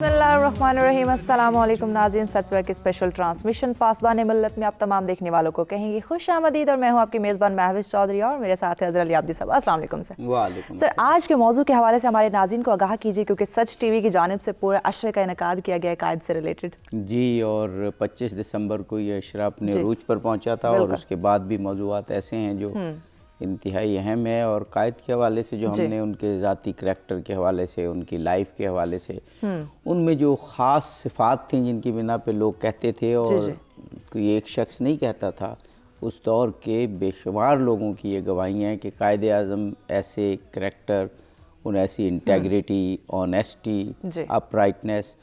बिस्मिल्लाहिर्रहमानिर्रहीम। अस्सलामु अलैकुम नाज़रीन, सत्सवर की स्पेशल ट्रांसमिशन पासबान मिल्लत में आप तमाम देखने वालों को कहेंगी खुश आमदीद। और मैं हूँ आपकी मेज़बान महविश चौधरी और मेरे साथ है अज़र अली आब्दी साहब। अस्सलाम वालेकुम सर। वालेकुम सर, आज के मौजू के हवाले से हमारे नाज़रीन को आगाह कीजिए, क्योंकि सच टीवी की जानिब से पूरे अशरे का इनेकाद किया गया है कायद से रिलेटेड। जी, और 25 दिसंबर को ये अशरा अपने अरूज पर पहुँचा था और उसके बाद भी मौज़ूआत ऐसे हैं जो इंतहाई अहम है। और कायद के हवाले से जो हमने उनके ज़ाती करैक्टर के हवाले से, उनकी लाइफ के हवाले से, उनमें जो ख़ास सिफ़ात थी जिनकी बिना पे लोग कहते थे और कोई एक शख्स नहीं कहता था, उस दौर के बेशुमार लोगों की ये गवाहियाँ हैं कि कायद आज़म ऐसे करैक्टर, उन ऐसी integrity, honesty, uprightness,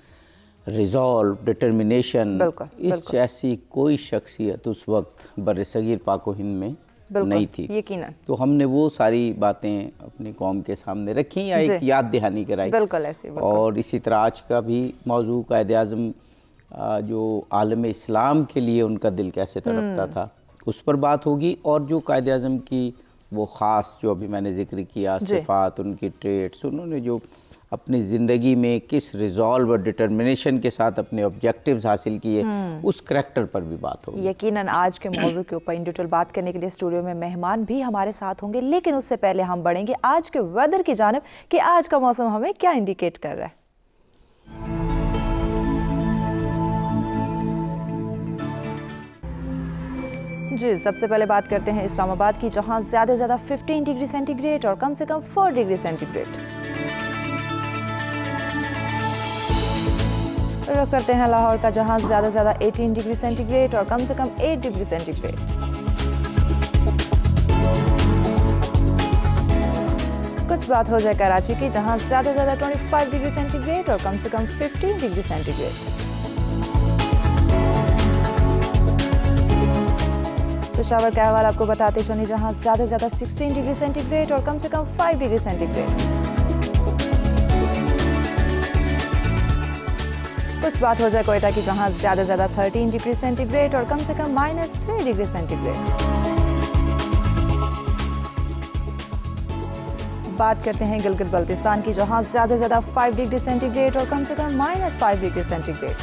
resolve, determination, इस ऐसी कोई शख्सियत उस वक्त बर्रसगीर पाक व हिंद में नहीं थी। यकीनन। तो हमने वो सारी बातें अपनी कौम के सामने रखी या एक याद दहानी कराई। बिल्कुल ऐसे। और इसी तरह आज का भी मौजू कायद आज़म जो आलम इस्लाम के लिए उनका दिल कैसे तड़पता था उस पर बात होगी। और जो कायद आज़म की वो ख़ास जो अभी मैंने ज़िक्र किया सिफ़ात, उनकी ट्रेट्स, उन्होंने जो अपनी ज़िंदगी में किस रिजॉल्व और डिटर्मिनेशन के साथ अपने ऑब्जेक्टिव्स हासिल किए, उस करैक्टर पर भी बात होगी। यकीनन आज के मौजू के ऊपर इन डिटेल बात करने के लिए स्टूडियो में मेहमान भी हमारे साथ होंगे, लेकिन उससे पहले हम बढ़ेंगे आज के वेदर की जानिब कि आज का मौसम हमें क्या इंडिकेट कर रहा है। जी, सबसे पहले बात करते हैं इस्लामाबाद की, जहां ज़्यादा से ज़्यादा 15 डिग्री सेंटीग्रेड और कम से कम 4 डिग्री सेंटीग्रेड। रुख करते हैं लाहौर का, जहां ज़्यादा से ज़्यादा 18 डिग्री सेंटीग्रेड और कम से कम 8 डिग्री सेंटीग्रेड। कुछ बात हो जाए कराची की, जहां ज़्यादा से ज़्यादा 25 डिग्री सेंटीग्रेड और कम से कम 15 डिग्री सेंटीग्रेड। पेशावर का अहवाल आपको बताते चलें, जहां ज़्यादा से ज़्यादा 16 डिग्री सेंटीग्रेड और कम से कम 5 डिग्री सेंटीग्रेड। कुछ बात हो जाए कोयटा की, जहां ज़्यादा से ज़्यादा 13 डिग्री सेंटीग्रेड और कम से कम -3 डिग्री सेंटीग्रेड। बात करते हैं गिलगित बल्तिस्तान की, जहां ज़्यादा से ज़्यादा 5 डिग्री सेंटीग्रेड और कम से कम -5 डिग्री सेंटीग्रेड।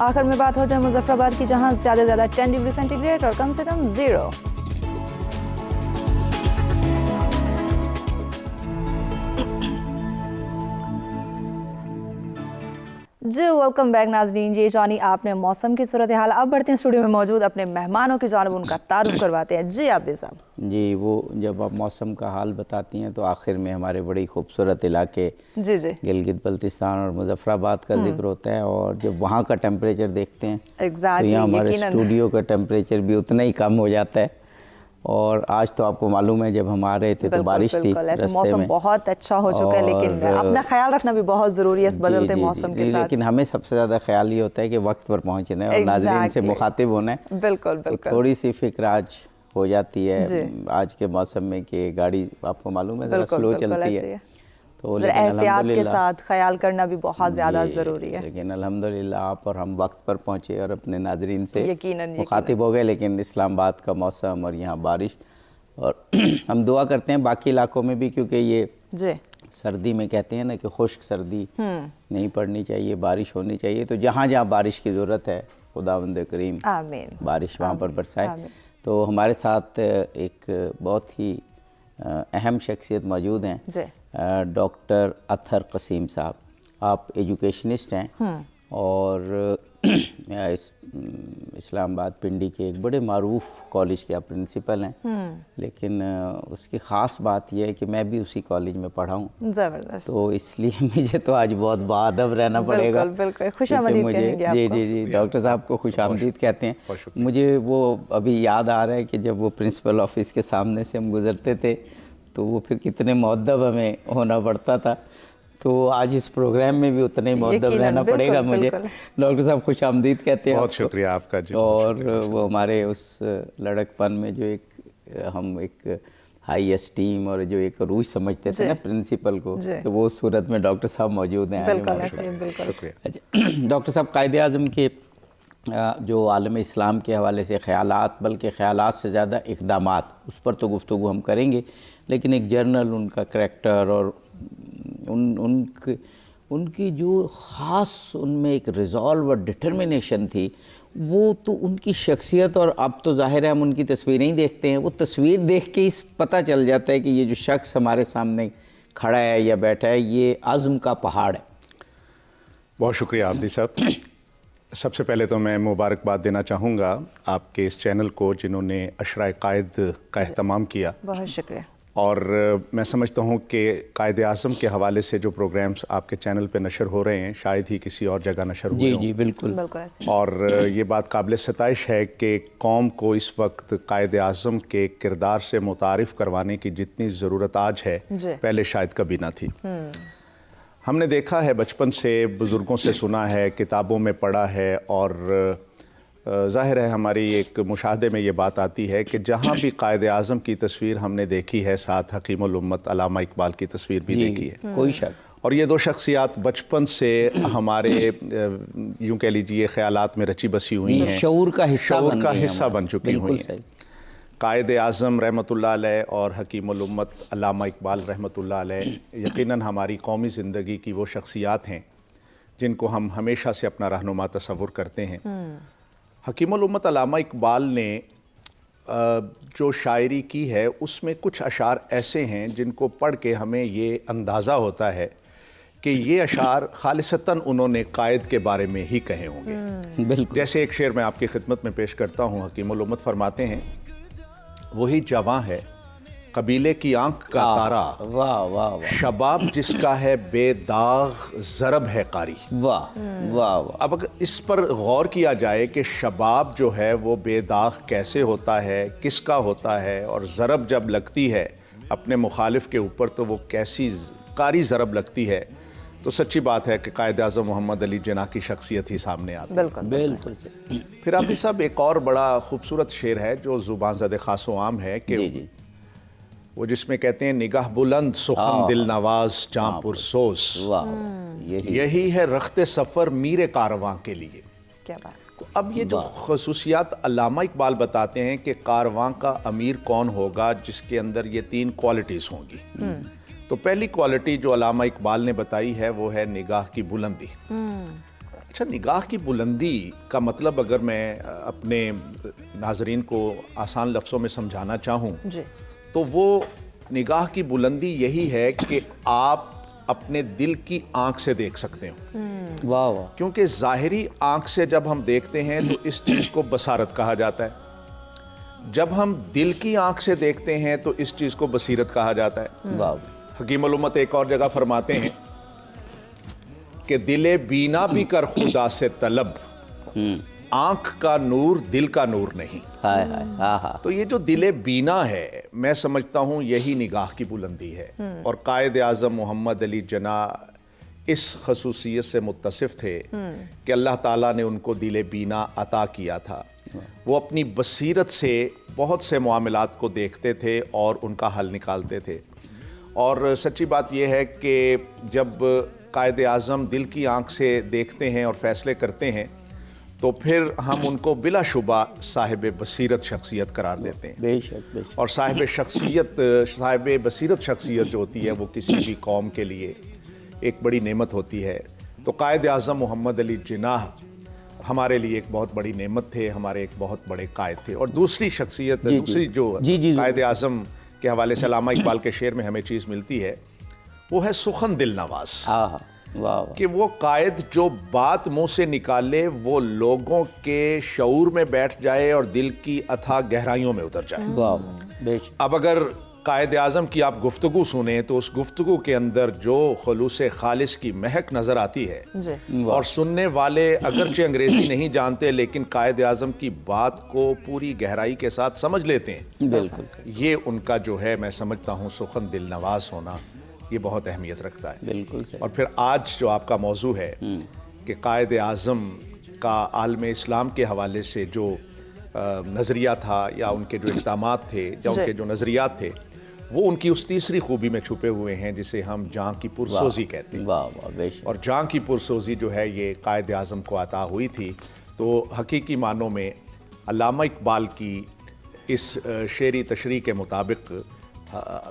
आखिर में बात हो जाए मुजफ्फराबाद की, जहां ज़्यादा से ज़्यादा 10 डिग्री सेंटीग्रेड और कम से कम 0। जी, वेलकम बैक नाज़रीन। ये जानी आपने मौसम की सूरत हाल। अब बढ़ते हैं स्टूडियो में मौजूद अपने मेहमानों की जानिब, उनका तारुफ करवाते हैं। जी आबिद साहब। जी, वो जब आप मौसम का हाल बताती हैं तो आखिर में हमारे बड़ी खूबसूरत इलाके गिलगित बल्तिस्तान और मुजफ्फराबाद का जिक्र होता है। और जब वहाँ का टेम्परेचर देखते हैं तो यहाँ हमारे स्टूडियो का टेम्परेचर भी उतना ही कम हो जाता है। और आज तो आपको मालूम है जब हम आ रहे थे तो बारिश थी रास्ते मौसम बहुत अच्छा हो चुका है, लेकिन अपना ख्याल रखना भी बहुत ज़रूरी है इस बदलते मौसम के साथ। लेकिन हमें सबसे ज़्यादा ख्याल ये होता है कि वक्त पर पहुँचना है और नाज़रीन से मुखातिब होना है। बिल्कुल। थोड़ी सी फिक्र आज हो जाती है आज के मौसम में कि गाड़ी आपको मालूम है ज़रा स्लो चलती है, तो लेकिन एहतियात के साथ ख्याल करना भी बहुत ज़्यादा ज़रूरी है। लेकिन अल्हम्दुलिल्लाह आप और हम वक्त पर पहुँचे और अपने नाज़रीन से मुखातिब हो गए। लेकिन इस्लामाबाद का मौसम और यहाँ बारिश, और हम दुआ करते हैं बाकी इलाकों में भी, क्योंकि ये सर्दी में कहते हैं ना कि खुश्क सर्दी नहीं पड़नी चाहिए, बारिश होनी चाहिए। तो जहाँ जहाँ बारिश की ज़रूरत है खुदावंद करीम बारिश वहाँ पर बरसाए। तो हमारे साथ एक बहुत ही अहम शख्सियत मौजूद हैं, डॉक्टर अतहर कसीम साहब। आप एजुकेशनिस्ट हैं और इस्लामाबाद पिंडी के एक बड़े मारूफ कॉलेज के आप प्रिंसिपल हैं। लेकिन उसकी ख़ास बात यह है कि मैं भी उसी कॉलेज में पढ़ा हूँ। ज़बरदस्त। तो इसलिए मुझे तो आज बहुत बाअदब रहना पड़ेगा। बिल्कुल खुशामदीद कहेंगे आपको। जी, डॉक्टर साहब को खुशामदीद कहते हैं। मुझे वो अभी याद आ रहा है कि जब वो प्रिंसिपल ऑफिस के सामने से हम गुजरते थे तो वो फिर कितने मुअद्दब हमें होना पड़ता था। तो आज इस प्रोग्राम में भी उतने ही मुअद्दब रहना पड़ेगा मुझे। डॉक्टर साहब खुशामदीद कहते हैं। बहुत शुक्रिया आपका जी। और वो हमारे उस लड़कपन में जो हम एक हाई एस्टीम और जो एक रूज समझते थे ना प्रिंसिपल को, तो वो सूरत में डॉक्टर साहब मौजूद हैं। डॉक्टर साहब, कायद आज़म के जो आलम इस्लाम के हवाले से ख़यालात, बल्कि ख़यालात से ज़्यादा इक़दामात, उस पर तो गुफ्तगू हम करेंगे। لیکن ایک جرنل ان کا کریکٹر اور ان کی جو خاص ان میں ایک ریزالو اور ڈٹرمنیشن تھی، وہ تو ان کی شخصیت، اور اب تو ظاہر ہے ہم ان کی تصویریں ہی دیکھتے ہیں، وہ تصویر دیکھ کے ہی پتہ چل جاتا ہے کہ یہ جو شخص ہمارے سامنے کھڑا ہے یا بیٹھا ہے یہ عزم کا پہاڑ ہے۔ بہت شکریہ عابدی صاحب۔ سب سے پہلے تو میں مبارکباد دینا چاہوں گا آپ کے اس چینل کو جنہوں نے عشرۂ قائد کا اہتمام کیا، بہت شکریہ۔ اور میں سمجھتا ہوں کہ قائد اعظم کے حوالے سے جو پروگرامز آپ کے چینل پہ نشر ہو رہے ہیں شاید ہی کسی اور جگہ نشر ہوئے ہوں۔ جی بالکل ایسے اور یہ بات قابل ستائش ہے کہ قوم کو اس وقت قائد اعظم کے کردار سے متعارف کروانے کی جتنی ضرورت آج ہے پہلے شاید کبھی نہ تھی۔ ہم نے دیکھا ہے بچپن سے، بزرگوں سے سنا ہے، کتابوں میں پڑھا ہے، اور ظاہر ہے ہماری ایک مشاہدے میں یہ بات آتی ہے کہ جہاں بھی قائد اعظم کی تصویر ہم نے دیکھی ہے، ساتھ حکیم الامت علامہ اقبال کی تصویر بھی دیکھی ہے، کوئی شک۔ اور یہ دو شخصیات بچپن سے ہمارے یوں کہہ لیجئے خیالات میں رچی بسی ہوئی ہیں، شعور کا حصہ بن چکی ہوئی ہیں۔ قائد اعظم رحمۃ اللہ علیہ اور حکیم الامت علامہ اقبال رحمۃ اللہ علیہ یقیناً ہماری قومی زندگی کی وہ شخصیات ہیں جن کو ہم ہمیشہ سے اپنا رہنما تصور کرتے ہیں۔ حکیم الامت علامہ اقبال نے جو شاعری کی ہے اس میں کچھ اشعار ایسے ہیں جن کو پڑھ کے ہمیں یہ اندازہ ہوتا ہے کہ یہ اشعار خالصتاً انہوں نے قائد کے بارے میں ہی کہے ہوں گے۔ بالکل۔ جیسے ایک شعر میں آپ کی خدمت میں پیش کرتا ہوں، حکیم الامت فرماتے ہیں، وہی جواں ہے قبیلے کی آنکھ کا تارا، واہ واہ واہ، شباب جس کا ہے بے داغ ضرب ہے قاری۔ واہ واہ واہ۔ اب اگر اس پر غور کیا جائے کہ شباب جو ہے وہ بے داغ کیسے ہوتا ہے، کس کا ہوتا ہے، اور ضرب جب لگتی ہے اپنے مخالف کے اوپر تو وہ کیسی قاری ضرب لگتی ہے، تو سچی بات ہے کہ قائد اعظم محمد علی جناح کی شخصیت ہی سامنے آتی ہے۔ بالکل۔ پھر عابدی صاحب ایک اور بڑا خوبصورت شعر ہے جو زبان زد خاص و عام ہے کہ وہ جس میں کہتے ہیں، نگاہ بلند سخن دل نواز جاں پرسوز، یہی ہے رخت سفر میر کارواں کے لیے۔ کیا بات۔ تو اب یہ جو خصوصیات علامہ اقبال بتاتے ہیں کہ کارواں کا امیر کون ہوگا جس کے اندر یہ تین کوالٹیز ہوں گی، تو پہلی کوالٹی جو علامہ اقبال نے بتائی ہے وہ ہے نگاہ کی بلندی۔ اچھا، نگاہ کی بلندی کا مطلب اگر میں اپنے ناظرین کو آسان لفظوں میں سمجھانا چاہوں تو وہ نگاہ کی بلندی یہی ہے کہ آپ اپنے دل کی آنکھ سے دیکھ سکتے ہو۔ واہ واہ۔ کیونکہ ظاہری آنکھ سے جب ہم دیکھتے ہیں تو اس چیز کو بصارت کہا جاتا ہے، جب ہم دل کی آنکھ سے دیکھتے ہیں تو اس چیز کو بصیرت کہا جاتا ہے۔ واہ۔ حکیم الامت ایک اور جگہ فرماتے ہیں کہ دل بینا بھی کر خدا سے طلب، آنکھ کا نور دل کا نور نہیں۔ تو یہ جو دل بینا ہے میں سمجھتا ہوں یہی نگاہ کی بلندی ہے، اور قائد اعظم محمد علی جناح اس خصوصیت سے متصف تھے کہ اللہ تعالیٰ نے ان کو دل بینا عطا کیا تھا۔ وہ اپنی بصیرت سے بہت سے معاملات کو دیکھتے تھے اور ان کا حل نکالتے تھے، اور سچی بات یہ ہے کہ جب قائد اعظم دل کی آنکھ سے دیکھتے ہیں اور فیصلے کرتے ہیں تو پھر ہم ان کو بلا شبہ صاحب بصیرت شخصیت قرار دیتے ہیں۔ بے شک بے شک۔ اور صاحب بصیرت شخصیت جو ہوتی ہے وہ کسی بھی قوم کے لیے ایک بڑی نعمت ہوتی ہے۔ تو قائد اعظم محمد علی جناح ہمارے لیے ایک بہت بڑی نعمت تھے، ہمارے ایک بہت بڑے قائد تھے۔ اور دوسری شخصیت دوسری جو قائد اعظم کے حوالے سے علامہ اقبال کے شعر میں ہمیں چیز ملتی ہے وہ ہے سخن دل نواز، کہ وہ قائد جو بات منہ سے نکالے وہ لوگوں کے شعور میں بیٹھ جائے اور دل کی اتھاہ گہرائیوں میں اتر جائے۔ اب اگر قائد اعظم کی آپ گفتگو سنیں تو اس گفتگو کے اندر جو خلوص خالص کی مہک نظر آتی ہے، اور سننے والے اگرچہ انگریزی نہیں جانتے لیکن قائد اعظم کی بات کو پوری گہرائی کے ساتھ سمجھ لیتے ہیں، بالکل یہ ان کا جو ہے میں سمجھتا ہوں سخن دل نواز ہونا یہ بہت اہمیت رکھتا ہے۔ بالکل۔ اور پھر آج جو آپ کا موضوع ہے کہ قائد اعظم کا عالم اسلام کے حوالے سے جو نظریہ تھا یا ان کے جو اقدامات تھے یا ان کے جو نظریات تھے وہ ان کی اس تیسری خوبی میں چھپے ہوئے ہیں جسے ہم جاں کی پرسوزی کہتے ہیں۔ اور جاں کی پرسوزی جو ہے یہ قائد اعظم کو عطا ہوئی تھی۔ تو حقیقی معنوں میں علامہ اقبال کی اس شعری تشریح کے مطابق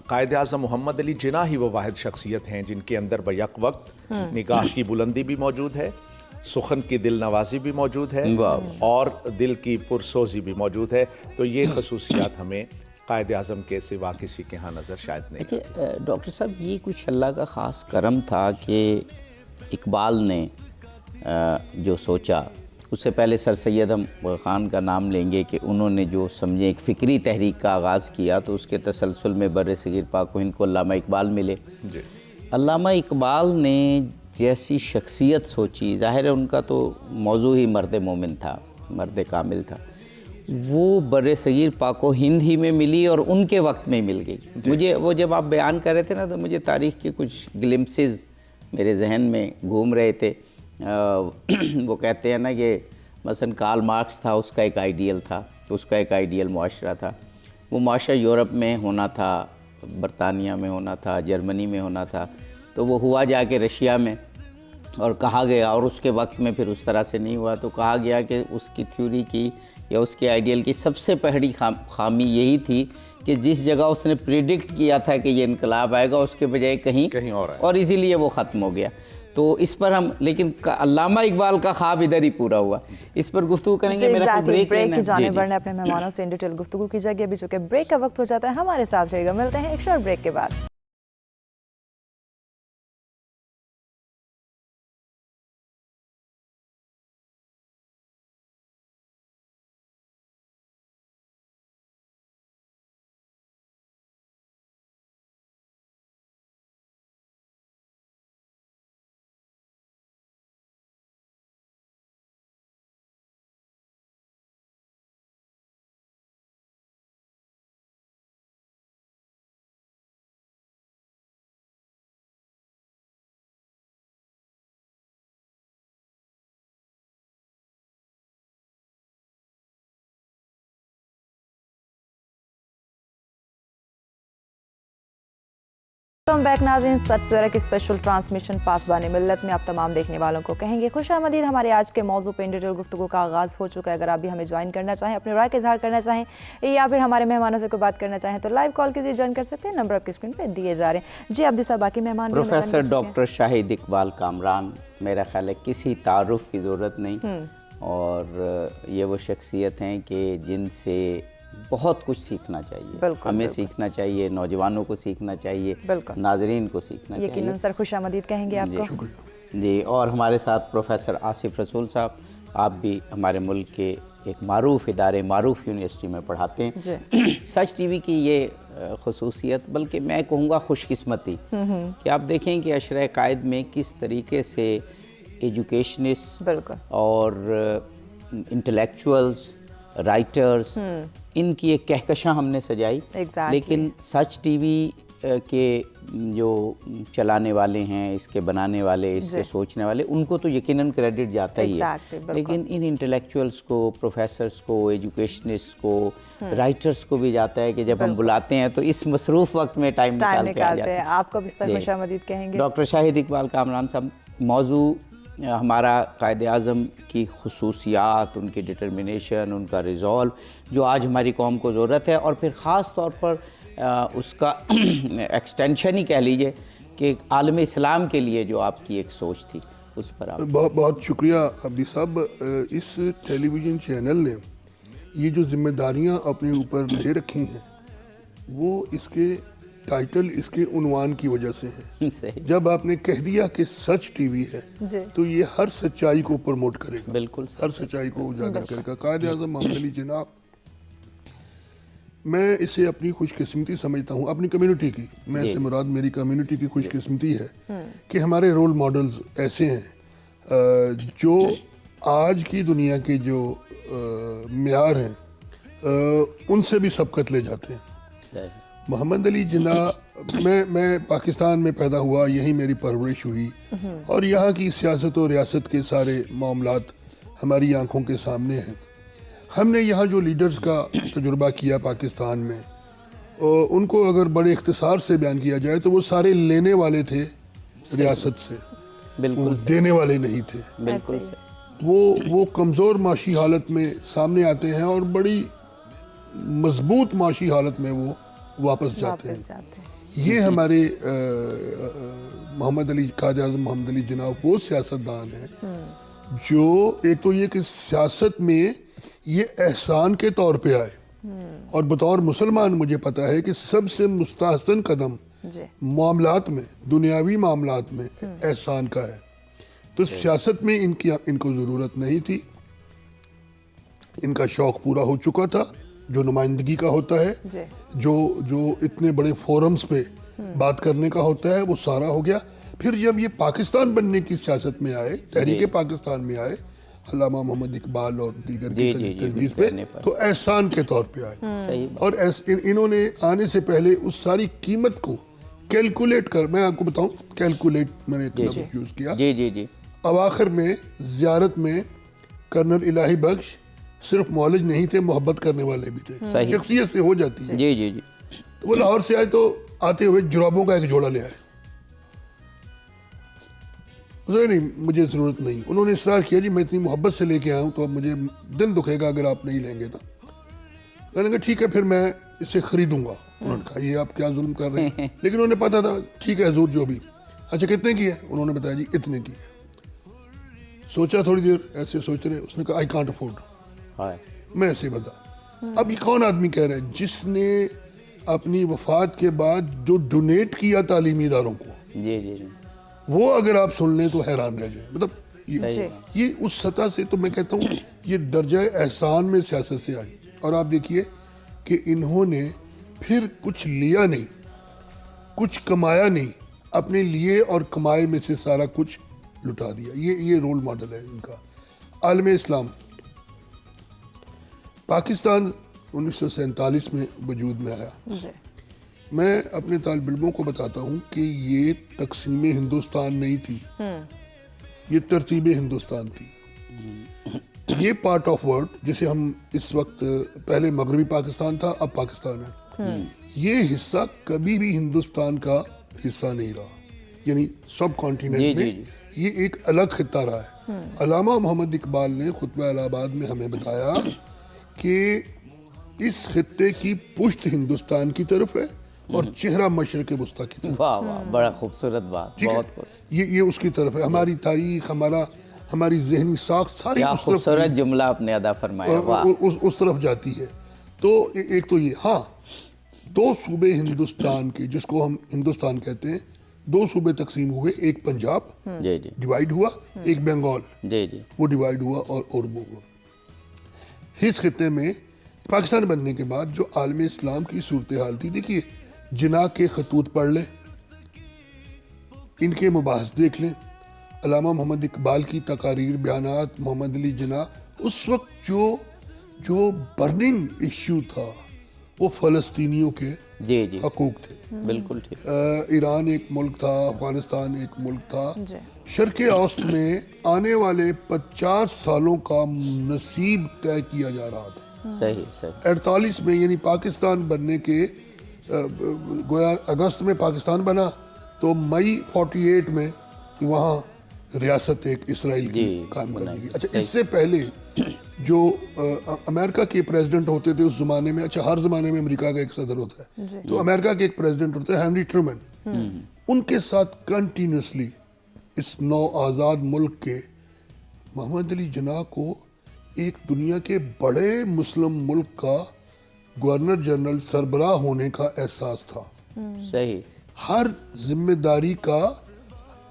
قائد اعظم محمد علی جناح ہی وہ واحد شخصیت ہیں جن کے اندر بیک وقت نگاہ کی بلندی بھی موجود ہے، سخن کی دل نوازی بھی موجود ہے اور دل کی پرسوزی بھی موجود ہے. تو یہ خصوصیات ہمیں قائد اعظم کے سوا کسی کے ہاں نظر شاید نہیں. ڈاکٹر صاحب یہ کچھ اللہ کا خاص کرم تھا کہ اقبال نے جو سوچا، اس سے پہلے سر سید احمد خان کا نام لیں گے کہ انہوں نے جو سمجھے ایک فکری تحریک کا آغاز کیا، تو اس کے تسلسل میں بر صغیر پاک و ہند کو علامہ اقبال ملے. علامہ اقبال نے جیسی شخصیت سوچی، ظاہر ہے ان کا تو موضوع ہی مرد مومن تھا، مرد کامل تھا، وہ بر صغیر پاک و ہند ہی میں ملی اور ان کے وقت میں مل گئی. مجھے وہ جب آپ بیان کر رہے تھے نا تو مجھے تاریخ کے کچھ گلمسز میرے ذہن میں گھوم رہے تھے. وہ کہتے ہیں نا کہ مثلا کارل مارکس تھا، اس کا ایک آئیڈیل تھا، اس کا ایک آئیڈیل معاشرہ تھا. وہ معاشرہ یورپ میں ہونا تھا، برطانیہ میں ہونا تھا، جرمنی میں ہونا تھا، تو وہ ہوا جا کے رشیا میں، اور کہا گیا، اور اس کے وقت میں پھر اس طرح سے نہیں ہوا، تو کہا گیا کہ اس کی تھیوری کی یا اس کے آئیڈیل کی سب سے پہلی خامی یہی تھی کہ جس جگہ اس نے پریڈکٹ کیا تھا کہ یہ انقلاب آئے گا، اس کے بجائے کہیں اور اسی لیے وہ ختم ہو گیا. تو اس پر ہم، لیکن علامہ اقبال کا خواب ادھر ہی پورا ہوا. اس پر گفتگو کریں گے. میرا بریک کی جانے بڑھنے اپنے مہمانوں سے ان ڈیٹیل گفتگو کی جائے گی. ابھی چونکہ بریک کا وقت ہو جاتا ہے، ہمارے ساتھ رہے گا. ملتے ہیں ایک شارٹ بریک کے بعد. ویلکم بیک ناظرین. سچ سویرا کی اسپیشل ٹرانسمیشن پاسبان ملت میں آپ تمام دیکھنے والوں کو کہیں گے خوش آمدید. ہمارے آج کے موضوع پہ ان ڈیٹیل گفتگو کا آغاز ہو چکا ہے. اگر آپ بھی ہمیں جوائن کرنا چاہیں، اپنے رائے کا اظہار کرنا چاہیں یا پھر ہمارے مہمانوں سے کوئی بات کرنا چاہیں تو لائیو کال کیجیے، جوائن کر سکتے ہیں. نمبر آپ کی اسکرین پہ دیے جا رہے ہیں. جی عبدی صاحب، باقی مہمان پروفیسر ڈاکٹر شاہد اقبال کامران، میرا خیال ہے کسی تعارف کی ضرورت نہیں، اور یہ وہ شخصیت ہیں کہ جن سے بہت کچھ سیکھنا چاہیے. ہمیں سیکھنا چاہیے، نوجوانوں کو سیکھنا چاہیے، ناظرین کو سیکھنا چاہیے. یقیناً سر، خوش آمدید کہیں گے آپ کو. جی، اور ہمارے ساتھ پروفیسر آصف رسول صاحب، آپ بھی ہمارے ملک کے ایک معروف ادارے، معروف یونیورسٹی میں پڑھاتے ہیں. سچ ٹی وی کی یہ خصوصیت، بلکہ میں کہوں گا خوش قسمتی، کہ آپ دیکھیں کہ عشرہ قائد میں کس طریقے سے ایجوکیشنسٹ اور انٹلیکچوئلز، رائٹرز، ان کی ایک کہکشاں ہم نے سجائی. لیکن سچ ٹی وی کے جو چلانے والے ہیں، اس کے بنانے والے، اس کے سوچنے والے، ان کو تو یقیناً کریڈٹ جاتا ہی ہے، لیکن ان انٹلیکچوئلز کو، پروفیسرز کو، ایجوکیشنسٹ کو، رائٹرز کو بھی جاتا ہے کہ جب ہم بلاتے ہیں تو اس مصروف وقت میں ٹائم نکال کے آ جاتے ہیں. آپ کو بھی سر خوش آمدید کہیں گے. ڈاکٹر شاہد اقبال کامران صاحب، موضوع ہمارا قائد اعظم کی خصوصیات، ان کی ڈٹرمنیشن، ان کا ریزولو، جو آج ہماری قوم کو ضرورت ہے، اور پھر خاص طور پر اس کا ایکسٹینشن ہی کہہ لیجئے کہ عالم اسلام کے لیے جو آپ کی ایک سوچ تھی، اس پر آپ. بہت بہت شکریہ عبدی صاحب. اس ٹیلی ویژن چینل نے یہ جو ذمہ داریاں اپنے اوپر لے رکھی ہیں، وہ اس کے ٹائٹل، اس کے عنوان کی وجہ سے ہے. جب آپ نے کہہ دیا کہ سچ ٹی وی ہے تو یہ ہر سچائی کو پروموٹ کرے گا، بالکل ہر سچائی کو اجاگر کرے گا. قائد اعظم محمد علی جناح، میں اسے اپنی خوش قسمتی سمجھتا ہوں، اپنی کمیونٹی کی. میں سے مراد میری کمیونٹی کی خوش قسمتی ہے کہ ہمارے رول ماڈلز ایسے ہیں جو آج کی دنیا کے جو معیار ہیں ان سے بھی سبقت لے جاتے ہیں. محمد علی جناح، میں پاکستان میں پیدا ہوا، یہی میری پرورش ہوئی، اور یہاں کی سیاست و ریاست کے سارے معاملات ہماری آنکھوں کے سامنے ہیں. ہم نے یہاں جو لیڈرز کا تجربہ کیا پاکستان میں، ان کو اگر بڑے اختصار سے بیان کیا جائے تو وہ سارے لینے والے تھے ریاست سے، بالکل دینے والے نہیں تھے. بالکل وہ کمزور معاشی حالت میں سامنے آتے ہیں اور بڑی مضبوط معاشی حالت میں وہ واپس جاتے ہیں. یہ ہمارے محمد علی قائد اعظم محمد علی جناح وہ سیاستدان ہیں جو ایک تو یہ کہ سیاست میں یہ احسان کے طور پہ آئے, اور بطور مسلمان مجھے پتا ہے کہ سب سے مستحسن قدم معاملات میں, دنیاوی معاملات میں احسان کا ہے. تو سیاست میں ان کو ضرورت نہیں تھی, ان کا شوق پورا ہو چکا تھا جو نمائندگی کا ہوتا ہے, جو اتنے بڑے فورمز پہ بات کرنے کا ہوتا ہے, وہ سارا ہو گیا. پھر جب یہ پاکستان بننے کی سیاست میں آئے, تحریک پاکستان میں آئے, علامہ محمد اقبال اور دیگر کی تجویز پہ, تو احسان کے طور پہ آئے. اور انہوں نے آنے سے پہلے اس ساری قیمت کو کیلکولیٹ کر, میں آپ کو بتاؤں کیلکولیٹ میں نے لفظ یوز کیا. اواخر میں زیارت میں کرنل الہی بخش صرف معالج نہیں تھے, محبت کرنے والے بھی تھے, شخصیت سے ہو جاتی ہے. تو وہ لاہور سے آئے تو آتے ہوئے جرابوں کا ایک جوڑا لے آئے. نہیں مجھے ضرورت نہیں. انہوں نے اصرار کیا جی میں اتنی محبت سے لے کے آیا ہوں تو اب مجھے دل دکھے گا اگر آپ نہیں لیں گے. تو کہنے لگا ٹھیک ہے پھر میں اسے خریدوں گا. انہوں نے کہا یہ آپ کیا ظلم کر رہے ہیں, لیکن انہوں نے پتا تھا ٹھیک ہے حضور جو بھی. اچھا کتنے کی ہے؟ انہوں نے بتایا جی اتنے کی ہے. سوچا تھوڑی دیر ایسے سوچ رہے, اس نے کہا آئی کانٹ افورڈ. میں ایسے بتا. اب یہ کون آدمی کہہ رہا ہے جس نے اپنی وفات کے بعد جو ڈونیٹ کیا تعلیمی اداروں کو, وہ اگر آپ سن لیں تو حیران رہ جائیں. مطلب یہ اس سطح سے, تو میں کہتا ہوں یہ درجہ احسان میں سیاست سے آئی. اور آپ دیکھیے کہ انہوں نے پھر کچھ لیا نہیں, کچھ کمایا نہیں, اپنے لیے اور کمائے میں سے سارا کچھ لٹا دیا. یہ رول ماڈل ہے ان کا. عالم اسلام پاکستان 1947 میں وجود میں آیا. میں اپنے طالب علموں کو بتاتا ہوں کہ یہ تقسیم ہندوستان نہیں تھی, یہ ترتیب ہندوستان تھی. یہ پارٹ آف ورلڈ جسے ہم اس وقت, پہلے مغربی پاکستان تھا اب پاکستان ہے, یہ حصہ کبھی بھی ہندوستان کا حصہ نہیں رہا. یعنی سب کانٹیننٹ میں یہ ایک الگ خطہ رہا ہے. علامہ محمد اقبال نے خطبہ الہ آباد میں ہمیں بتایا کہ اس خطے کی پشت ہندوستان کی طرف ہے اور چہرہ مشرق وسطیٰ کی طرف. واہ واہ, بڑا خوبصورت بات, بہت یہ اس کی طرف ہے. ہماری تاریخ, ہماری ذہنی ساخت ساری کیا خوبصورت جملہ آپ نے ادا فرمایا, اس طرف جاتی ہے. تو ایک تو یہ, ہاں دو صوبے ہندوستان کے جس کو ہم ہندوستان کہتے ہیں, دو صوبے تقسیم ہوئے, ایک پنجاب ڈیوائیڈ ہوا, ایک بنگال وہ ڈیوائیڈ ہوا اور اوربو ہوا. اس خطے میں پاکستان بننے کے بعد جو عالم اسلام کی صورتحال تھی, دیکھیے جناح کے خطوط پڑھ لیں, ان کے مباحث دیکھ لیں, علامہ محمد اقبال کی تقاریر, بیانات, محمد علی جناح. اس وقت جو برننگ ایشو تھا وہ فلسطینیوں کے حقوق تھے. بالکل ٹھیک. ایران ایک ملک تھا, افغانستان ایک ملک تھا. شرق اوسط میں آنے والے 50 سالوں کا نصیب طے کیا جا رہا تھا. 48 میں یعنی پاکستان بننے کے گویا اگست میں پاکستان بنا, تو مئی 48 میں وہاں ریاست ایک اسرائیل کی قائم کر دی گئی. اچھا اس سے پہلے جو امریکہ کے پریزیڈنٹ ہوتے تھے اس زمانے میں, اچھا ہر زمانے میں امریکہ کا ایک صدر ہوتا ہے, تو امریکہ کے ایک پریزیڈنٹ ہوتے ہیں ہینری ٹرومن. ان کے ساتھ کنٹینیوسلی اس نو آزاد ملک کے محمد علی جناح کو ایک دنیا کے بڑے مسلم ملک کا گورنر جنرل سربراہ ہونے کا احساس تھا. صحیح. ہر ذمہ داری کا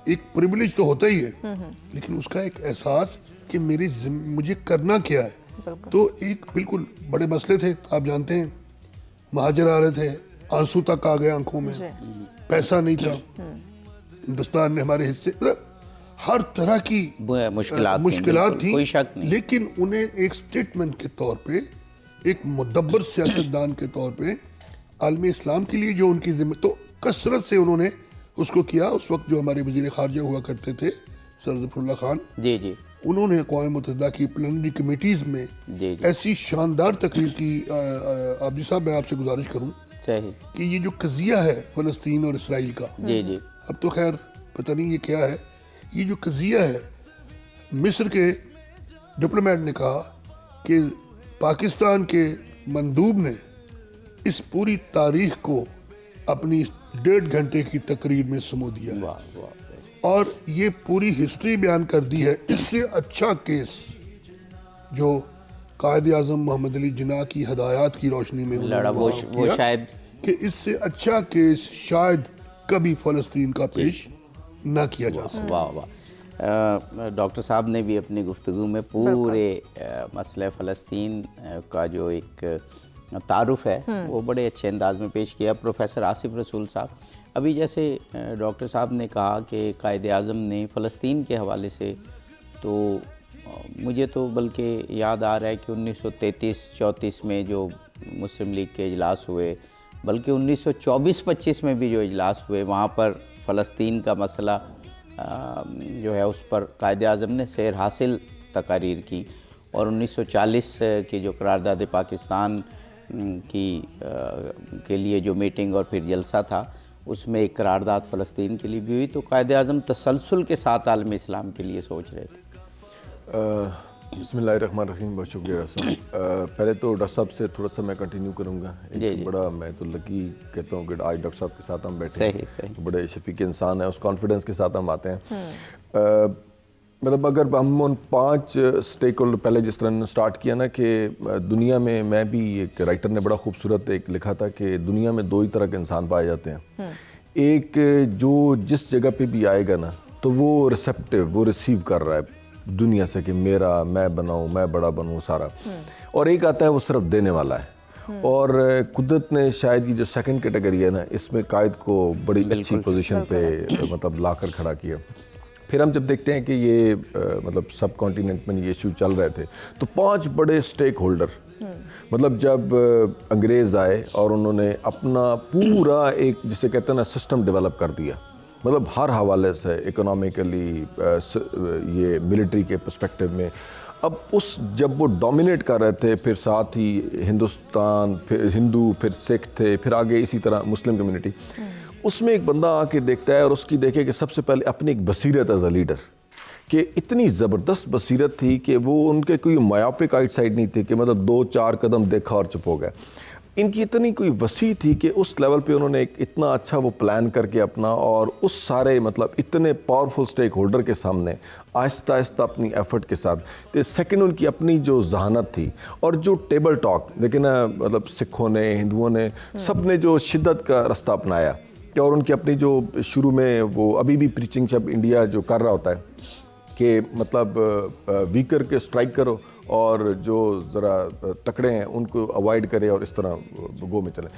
ایک پریویلیج تو ہوتا ہی ہے, لیکن اس کا ایک احساس کہ مجھے کرنا کیا ہے. تو ایک بالکل بڑے مسئلے تھے, آپ جانتے ہیں, مہاجر آ رہے تھے, آنسو تک آ گئے آنکھوں میں, پیسہ نہیں تھا, ہندوستان نے ہمارے حصے, ہر طرح کی مشکلات تھیں, لیکن انہیں ایک سٹیٹمنٹ کے طور پہ, ایک مدبر سیاستدان کے طور پہ عالم اسلام کے لیے جو ان کی ذمہ, تو کثرت سے انہوں نے اس کو کیا. اس وقت جو ہمارے وزیر خارجہ ہوا کرتے تھے سر ظفر اللہ خان, انہوں نے اقوام متحدہ کی پلینری کمیٹیز میں ایسی شاندار تقریر کی. عابدی صاحب میں آپ سے گزارش کروں کہ یہ جو قضیہ ہے فلسطین اور اسرائیل کا, اب تو خیر پتہ نہیں یہ کیا ہے, یہ جو قضیہ ہے, مصر کے ڈپلومیٹ نے کہا کہ پاکستان کے مندوب نے इस पूरी तारीख को अपनी 1.5 घंटे की तकरीर में समो दिया है वाह वाह और ये पूरी हिस्ट्री बयान कर दी है। इससे अच्छा केस जो कायद आज़म मोहम्मद अली जिन्ना की हदायत की रोशनी में लड़ा वो शायद कि इससे अच्छा केस शायद कभी फ़लस्तीन का पेश ना किया जा सके। वाह वाह। डॉक्टर साहब ने भी अपनी गुफ्तगू में पूरे मसले फ़लस्तीन का जो एक तारुफ है वो बड़े अच्छे अंदाज में पेश किया। प्रोफेसर आसिफ रसूल साहब, अभी जैसे डॉक्टर साहब ने कहा कि कायद आज़म ने फ़लस्तीन के हवाले से, तो मुझे तो बल्कि याद आ रहा है कि 1933-34 में जो मुस्लिम लीग के इजलास हुए, बल्कि 1924-25 में भी जो इजलास हुए, वहाँ पर फ़लस्तीन का मसला जो है उस पर कायद आज़म ने सैर हासिल तकारीर की, और 1940 की जो करारदाद पाकिस्तान के लिए जो मीटिंग और फिर जलसा था, उसमें एक करारदाद फ़लस्तीन के लिए भी हुई। तो कायद आज़म तसलसल के साथ आलम इस्लाम के लिए सोच रहे थे। बिस्मिल्लाहिर्रहमानिर्रहीम, बहुत शुक्रिया रसूल। पहले तो डॉक्टर साहब से थोड़ा सा मैं कंटिन्यू करूँगा। एक बड़ा मैं तो लकी कहता हूँ कि आज डॉक्टर साहब के साथ हम बैठे हैं, तो बड़े शफीक इंसान है, उस कॉन्फिडेंस के साथ हम आते हैं। मतलब अगर हम उन 5 स्टेक होल्डर, पहले जिस तरह स्टार्ट किया ना कि दुनिया में, मैं भी एक राइटर ने बड़ा खूबसूरत एक लिखा था कि दुनिया में 2 ही तरह के इंसान पाए जाते हैं। एक जो जिस जगह पे भी आएगा ना तो वो रिसेप्टिव, वो रिसीव कर रहा है दुनिया से कि मेरा, मैं बनाऊं, मैं बड़ा बनूं सारा, और एक आता है वो सिर्फ देने वाला है। और कुदरत ने शायद ये जो सेकंड कैटेगरी है ना, इसमें कायद को बड़ी अच्छी पोजीशन पे मतलब लाकर खड़ा किया। फिर हम जब देखते हैं कि ये मतलब सब कॉन्टिनेंट में ये इशू चल रहे थे, तो 5 बड़े स्टेक होल्डर, मतलब जब अंग्रेज़ आए और उन्होंने अपना पूरा एक जिसे कहते हैं ना सिस्टम डेवलप कर दिया, मतलब हर हवाले से, इकोनॉमिकली, ये मिलिट्री के पर्सपेक्टिव में, अब उस जब वो डोमिनेट कर रहे थे, फिर साथ ही हिंदुस्तान, फिर हिंदू, फिर सिख थे, फिर आगे इसी तरह मुस्लिम कम्युनिटी, उसमें एक बंदा आके देखता है और उसकी देखे कि सबसे पहले अपनी एक बसीरत एज अ लीडर, कि इतनी ज़बरदस्त बसीरत थी कि वो उनके कोई मायोपिक आइट साइड नहीं थी कि मतलब 2-4 कदम देखा और चुप हो गए। इनकी इतनी कोई वसी थी कि उस लेवल पे उन्होंने एक इतना अच्छा वो प्लान करके अपना, और उस सारे मतलब इतने पावरफुल स्टेक होल्डर के सामने आहिस्ता आहिस्ता अपनी एफर्ट के साथ, तो सेकंड उनकी अपनी जो जहानत थी और जो टेबल टॉक, लेकिन मतलब सिखों ने, हिंदुओं ने, सब ने जो शिद्दत का रास्ता अपनाया, और उनकी अपनी जो शुरू में वो अभी भी प्रीचिंग जब इंडिया जो कर रहा होता है कि मतलब वीकर के स्ट्राइक करो और जो ज़रा तकड़े हैं उनको अवॉइड करें और इस तरह गो में चलें।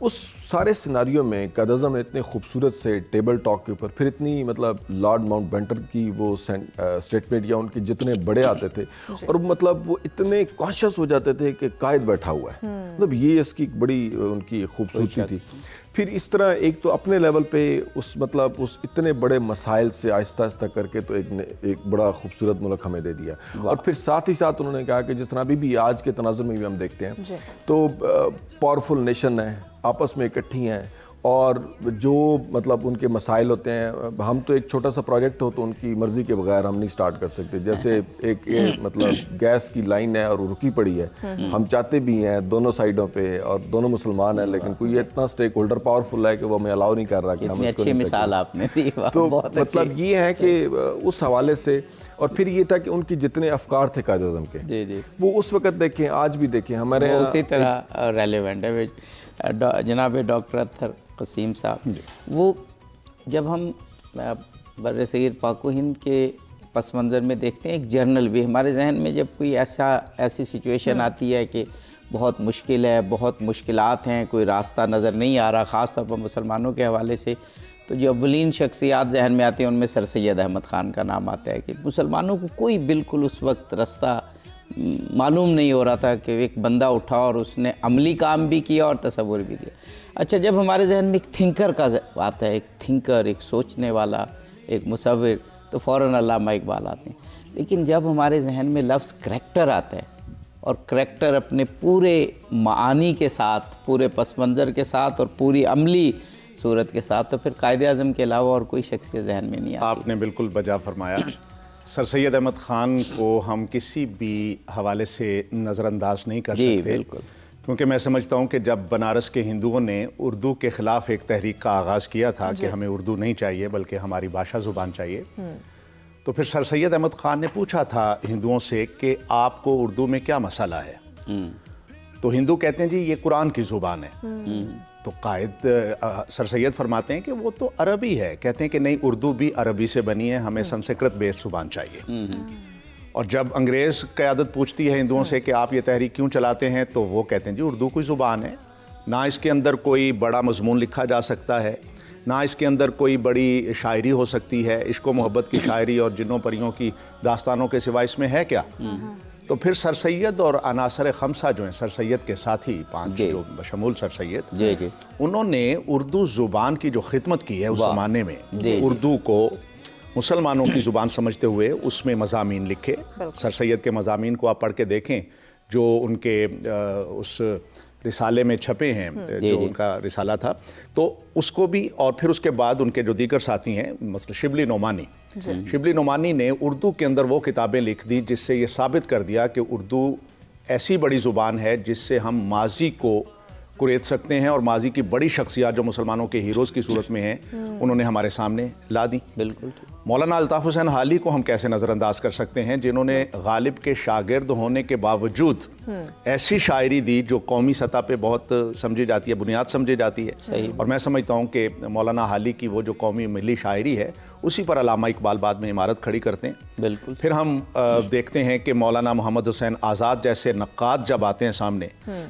उस सारे सिनारियों में कायद आज़म ने इतने खूबसूरत से टेबल टॉक के ऊपर, फिर इतनी मतलब लॉर्ड माउंटबेटन की वो स्टेटमेंट या उनके जितने बड़े आते थे, और मतलब वो इतने कॉन्शियस हो जाते थे कि कायद बैठा हुआ है, मतलब ये इसकी बड़ी उनकी खूबसूरती थी। फिर इस तरह एक तो अपने लेवल पे उस मतलब उस इतने बड़े मसाइल से आहिस्ता आहिस्ता करके तो एक बड़ा खूबसूरत मुल्क हमें दे दिया, और फिर साथ ही साथ उन्होंने कहा कि जिस तरह अभी भी आज के तनाजुर में भी हम देखते हैं तो पावरफुल नेशन है, आपस में इकट्ठी हैं, और जो मतलब उनके मसाइल होते हैं, हम तो एक छोटा सा प्रोजेक्ट हो तो उनकी मर्ज़ी के बगैर हम नहीं स्टार्ट कर सकते। जैसे एक मतलब गैस की लाइन है और रुकी पड़ी है, हम चाहते भी हैं दोनों साइडों पे, और दोनों मुसलमान हैं, लेकिन कोई इतना स्टेक होल्डर पावरफुल है कि वो हमें अलाउ नहीं कर रहा कि हम इसको अच्छी मिसाल आपने दी। तो मतलब ये है कि उस हवाले से, और फिर ये था कि उनके जितने अफकार थे कायद आज़म के, वो उस वक्त देखें, आज भी देखें, हमारे उसी तरह रेलेवेंट है। जनाब डॉक्टर अत्तर क़सीम साहब, वो जब हम बर सग़ीर पाक व हिंद के पस मंज़र में देखते हैं, एक जर्नल भी हमारे जहन में, जब कोई ऐसी सिचुएशन आती है कि बहुत मुश्किल है, बहुत मुश्किलात हैं, कोई रास्ता नज़र नहीं आ रहा, ख़ास तौर पर मुसलमानों के हवाले से, तो जो अव्वलीन शख्सियात जहन में आती हैं उनमें सर सैयद अहमद ख़ान का नाम आता है कि मुसलमानों को कोई बिल्कुल उस वक्त रास्ता मालूम नहीं हो रहा था, कि एक बंदा उठा और उसने अमली काम भी किया और तसव्वुर भी किया। अच्छा, जब हमारे जहन में एक थिंकर का आता है, एक थिंकर, एक सोचने वाला, एक मुसव्विर, तो फ़ौरन अल्लामा इकबाल आते हैं। लेकिन जब हमारे जहन में लफ्ज़ करैक्टर आता है, और करैक्टर अपने पूरे मानी के साथ, पूरे पस मंज़र के साथ और पूरी अमली सूरत के साथ, तो फिर कायद आज़म के अलावा और कोई शख्सियत जहन में नहीं आती। आपने बिल्कुल बजा फरमाया। सर सैयद अहमद ख़ान को हम किसी भी हवाले से नज़रअंदाज नहीं कर सकते, बिल्कुल, کیونکہ میں سمجھتا ہوں کہ جب بنارس کے ہندوؤں نے اردو کے خلاف ایک تحریک کا آغاز کیا تھا کہ ہمیں اردو نہیں چاہیے بلکہ ہماری بھاشا زبان چاہیے، تو پھر سر سید احمد خان نے پوچھا تھا ہندوؤں سے کہ آپ کو اردو میں کیا مسئلہ ہے؟ تو ہندو کہتے ہیں جی یہ قرآن کی زبان ہے۔ تو قائد سر سید فرماتے ہیں کہ وہ تو عربی ہے، کہتے ہیں کہ نہیں، اردو بھی عربی سے بنی ہے، ہمیں سنسکرت بیس زبان چاہیے۔ اور جب انگریز قیادت پوچھتی ہے ہندوؤں سے کہ آپ یہ تحریک کیوں چلاتے ہیں، تو وہ کہتے ہیں جی اردو کوئی زبان ہے، نہ اس کے اندر کوئی بڑا مضمون لکھا جا سکتا ہے، نہ اس کے اندر کوئی بڑی شاعری ہو سکتی ہے، عشق و محبت کی شاعری اور جنوں پریوں کی داستانوں کے سوا اس میں ہے کیا؟ تو پھر سر سید اور عناصر خمسہ جو ہیں سر سید کے ساتھی 5 جو بشمول سر سید، انہوں نے اردو زبان کی جو خدمت کی ہے اس زمانے میں، اردو کو مسلمانوں کی زبان سمجھتے ہوئے اس میں مضامین لکھے۔ سر سید کے مضامین کو آپ پڑھ کے دیکھیں جو ان کے اس رسالے میں چھپے ہیں، جو ان کا رسالہ تھا، تو اس کو بھی، اور پھر اس کے بعد ان کے جو دیگر ساتھی ہیں مثلا شبلی نعمانی، شبلی نعمانی نے اردو کے اندر وہ کتابیں لکھ دی جس سے یہ ثابت کر دیا کہ اردو ایسی بڑی زبان ہے جس سے ہم ماضی کو کریت سکتے ہیں، اور ماضی کی بڑی شخصیات جو مسلمانوں کے ہیروز کی صورت میں ہیں انہوں نے ہمارے سامنے لا دی۔ بالکل مولانا الطاف حسین حالی کو ہم کیسے نظر انداز کر سکتے ہیں، جنہوں نے غالب کے شاگرد ہونے کے باوجود ایسی شاعری دی جو قومی سطح پہ بہت سمجھی جاتی ہے، بنیاد سمجھی جاتی ہے، اور میں سمجھتا ہوں کہ مولانا حالی کی وہ جو قومی ملی شاعری ہے اسی پر علامہ اقبال بعد میں عمارت کھڑی کرتے ہیں۔ بالکل پھر ہم دیکھتے ہیں کہ مولانا محمد حسین آزاد جیسے نقاد جب آتے ہیں سامنے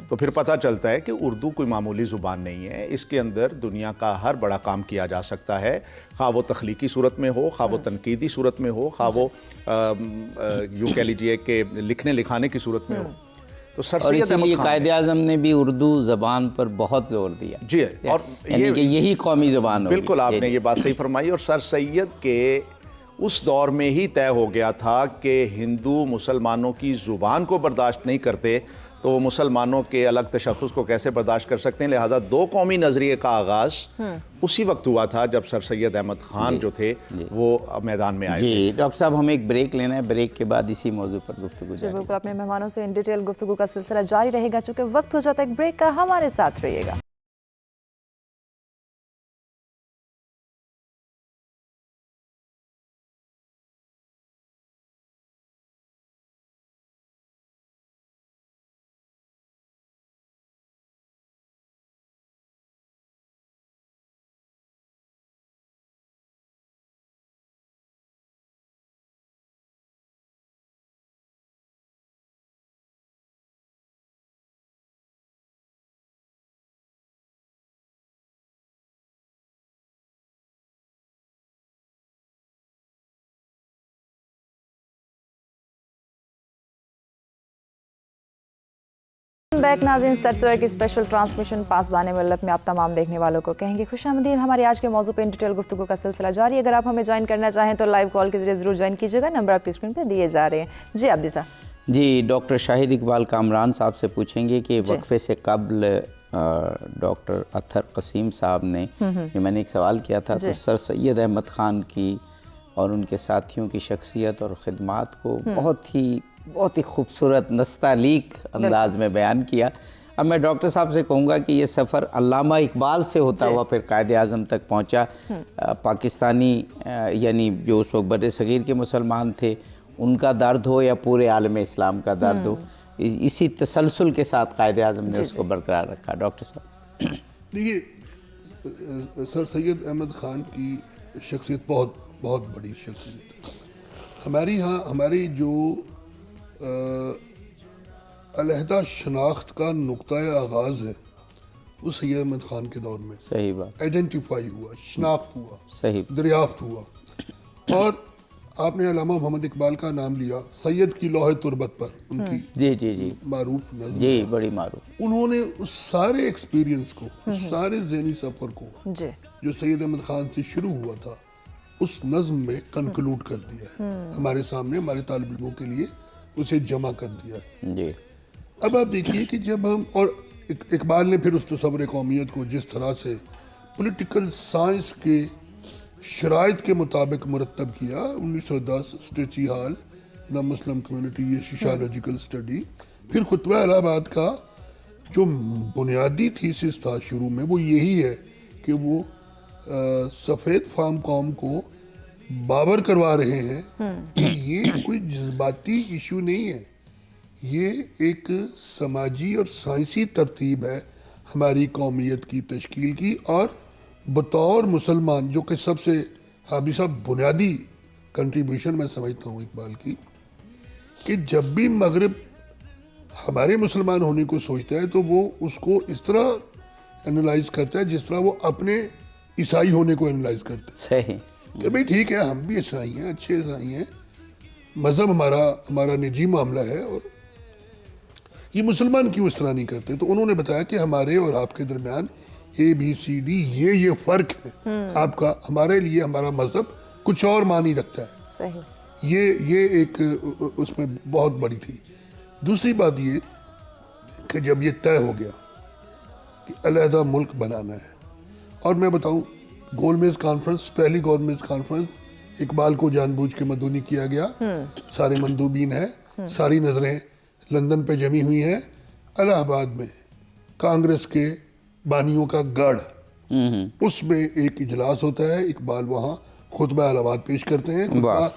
تو پھر پتہ چلتا ہے کہ اردو کوئی معمولی زبان نہیں ہے، اس کے اندر دنیا کا ہر بڑا کام کیا جا سکتا ہے، خواہ وہ تخلیقی صورت میں ہو، خواہ وہ تنقیدی صورت میں ہو، خواہ وہ یوں کہہ لیجئے کہ لکھنے لکھانے کی صورت میں ہو۔ تو سر اور سید اسی احمد لیے خان قائد اعظم نے بھی اردو زبان پر بہت زور دیا، جی، اور یعنی کہ یہی قومی زبان ہوگی۔ بالکل آپ نے یہ بات صحیح فرمائی، اور سر سید کے اس دور میں ہی طے ہو گیا تھا کہ ہندو مسلمانوں کی زبان کو برداشت نہیں کرتے تو وہ مسلمانوں کے الگ تشخص کو کیسے برداشت کر سکتے ہیں، لہذا دو قومی نظریے کا آغاز اسی وقت ہوا تھا جب سر سید احمد خان جو تھے وہ میدان میں آئے۔ جی ڈاکٹر صاحب ہمیں ایک بریک لینا ہے، بریک کے بعد اسی موضوع پر گفتگو جاری۔ بالکل اپنے مہمانوں سے ان ڈیٹیل گفتگو کا سلسلہ جاری رہے گا، چونکہ وقت ہو جاتا ہے ایک بریک کا، ہمارے ساتھ رہیے گا۔ بیک ناظرین، سچ سورہ کی اسپیشل ٹرانسمیشن پاسبان ملت میں آپ تمام دیکھنے والوں کو کہیں گے خوش آمدید۔ ہماری آج کے موضوع پہ ان ڈیٹیل گفتگو کا سلسلہ جاری ہے۔ اگر آپ ہمیں جوائن کرنا چاہیں تو لائیو کال کے ذریعے ضرور جوائن کیجیے گا، نمبر آپ کی اسکرین پہ دیے جا رہے ہیں۔ جی عبدی صاحب۔ جی ڈاکٹر شاہد اقبال کامران صاحب سے پوچھیں گے کہ وقفے سے قبل ڈاکٹر اطہر قسیم صاحب نے جو میں نے ایک سوال کیا تھا تو سر سید احمد خان کی اور ان کے ساتھیوں کی شخصیت اور خدمات کو بہت ہی خوبصورت نستعلیق انداز میں بیان کیا۔ اب میں ڈاکٹر صاحب سے کہوں گا کہ یہ سفر علامہ اقبال سے ہوتا ہوا پھر قائد اعظم تک پہنچا، پاکستانی یعنی جو اس وقت بر صغیر کے مسلمان تھے ان کا درد ہو یا پورے عالم اسلام کا درد ہو، اسی تسلسل کے ساتھ قائد اعظم نے اس کو برقرار رکھا۔ ڈاکٹر صاحب دیکھیے، سر سید احمد خان کی شخصیت بہت بڑی شخصیت ہے۔ ہماری جو علیحدہ شناخت کا نقطۂ آغاز ہے وہ سید احمد خان کے دور میں صحیح بات، آئیڈینٹیفائی ہوا، شناخت ہوا، صحیح دریافت ہوا۔ اور آپ نے علامہ محمد اقبال کا نام لیا، سید کی لوح تربت پر ان کی جی معروف نظم، جی بڑی معروف، انہوں نے اس سارے ایکسپیرینس کو، اس سارے ذہنی سفر کو جو سید احمد خان سے شروع ہوا تھا اس نظم میں کنکلوڈ کر دیا ہے، ہمارے سامنے، ہمارے طالب علموں کے لیے اسے جمع کر دیا ہے۔ جی اب آپ دیکھیے کہ جب ہم، اور اقبال نے پھر اس تصور قومیت کو جس طرح سے پولیٹیکل سائنس کے شرائط کے مطابق مرتب کیا، 1910 اسٹریچی ہال، دا مسلم کمیونٹی، یہ سوشیولوجیکل اسٹڈی، پھر خطبہ الہ آباد کا جو بنیادی تھیسس تھا شروع میں وہ یہی ہے کہ وہ سفید فام قوم کو باور کروا رہے ہیں کہ یہ کوئی جذباتی ایشو نہیں ہے، یہ ایک سماجی اور سائنسی ترتیب ہے ہماری قومیت کی تشکیل کی، اور بطور مسلمان جو کہ سب سے حابی صاحب بنیادی کنٹریبیوشن میں سمجھتا ہوں اقبال کی، کہ جب بھی مغرب ہمارے مسلمان ہونے کو سوچتا ہے تو وہ اس کو اس طرح انالائز کرتا ہے جس طرح وہ اپنے عیسائی ہونے کو انالائز کرتا ہے، صحیح کہ بھئی ٹھیک ہے ہم بھی عیسائی ہیں، اچھے عیسائی ہیں، مذہب ہمارا نجی معاملہ ہے، اور یہ مسلمان کیوں اس طرح نہیں کرتے؟ تو انہوں نے بتایا کہ ہمارے اور آپ کے درمیان ABCD یہ فرق ہے، آپ کا ہمارے لیے ہمارا مذہب کچھ اور معنی رکھتا ہے، صحیح، یہ ایک اس میں بہت بڑی تھی۔ دوسری بات یہ کہ جب یہ طے ہو گیا کہ علیحدہ ملک بنانا ہے، اور میں بتاؤں گول میز کانفرنس، پہلی گول میز کانفرنس اقبال کو جان بوجھ کے مدعو کیا گیا، سارے مندوبین ہیں، ساری نظریں لندن پہ جمی ہوئی ہیں، الہ آباد میں کانگریس کے بانیوں کا گڑھ، اس میں ایک اجلاس ہوتا ہے، اقبال وہاں خطبہ الہ آباد پیش کرتے ہیں، خطبہ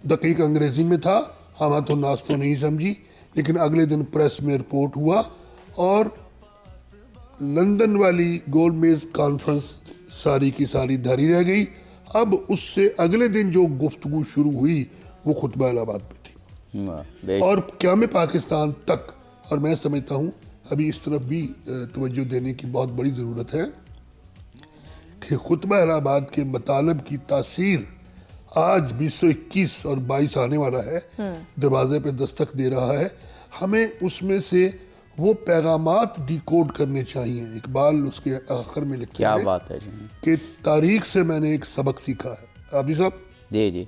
دقیق انگریزی میں تھا، ہم تو ناس تو نہیں سمجھی، لیکن اگلے دن پریس میں رپورٹ ہوا اور لندن والی گول میز کانفرنس ساری کی ساری دھری رہ گئی۔ اب اس سے اگلے دن جو گفتگو شروع ہوئی وہ خطبہ الہ آباد پہ تھی، اور قیام پاکستان تک، اور میں سمجھتا ہوں ابھی اس طرف بھی توجہ دینے کی بہت بڑی ضرورت ہے کہ خطبہ الہ آباد کے مطالب کی تاثیر آج 2021 اور 22 آنے والا ہے، دروازے پہ دستک دے رہا ہے، ہمیں اس میں سے وہ پیغامات ڈی کوڈ کرنے چاہیے۔ اقبال اس کے آخر میں لکھتے ہیں، کیا بات ہے کہ تاریخ سے میں نے ایک سبق سیکھا ہے۔ عابدی صاحب جی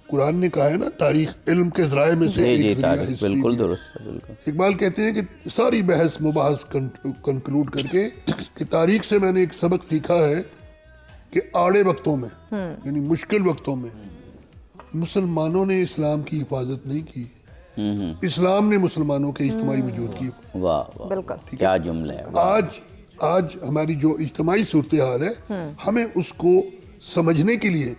قرآن نے کہا ہے نا تاریخ علم کے ذرائع میں سے ایک ذریعہ ہے، بالکل درست ہے، بالکل۔ اقبال کہتے ہیں کہ ساری بحث مباحث کنکلوڈ کر کے کہ تاریخ سے میں نے ایک سبق سیکھا ہے کہ آڑے وقتوں میں یعنی مشکل وقتوں میں مسلمانوں نے اسلام کی حفاظت نہیں کی، اسلام نے مسلمانوں کے اجتماعی وجود کی۔ واہ بالکل، کیا جملہ ہے۔ آج ہماری جو اجتماعی صورتحال ہے، ہمیں اس کو سمجھنے کے لیے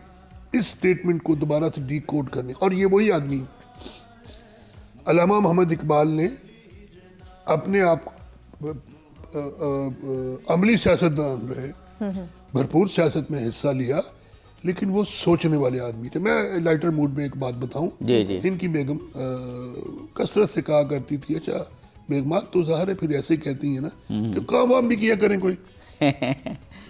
اس سٹیٹمنٹ کو دوبارہ سے ڈی کوڈ کرنے، اور یہ وہی آدمی علامہ محمد اقبال نے اپنے آپ عملی سیاستدان رہے، بھرپور سیاست میں حصہ لیا، لیکن وہ سوچنے والے آدمی تھے۔ میں لائٹر موڈ میں ایک بات بتاؤں، ان کی بیگم کثرت سے کہا کرتی تھی، اچھا بیگمات تو ظاہر ہے پھر ایسے کہتی ہیں نا کہ کام وام بھی کیا کریں، کوئی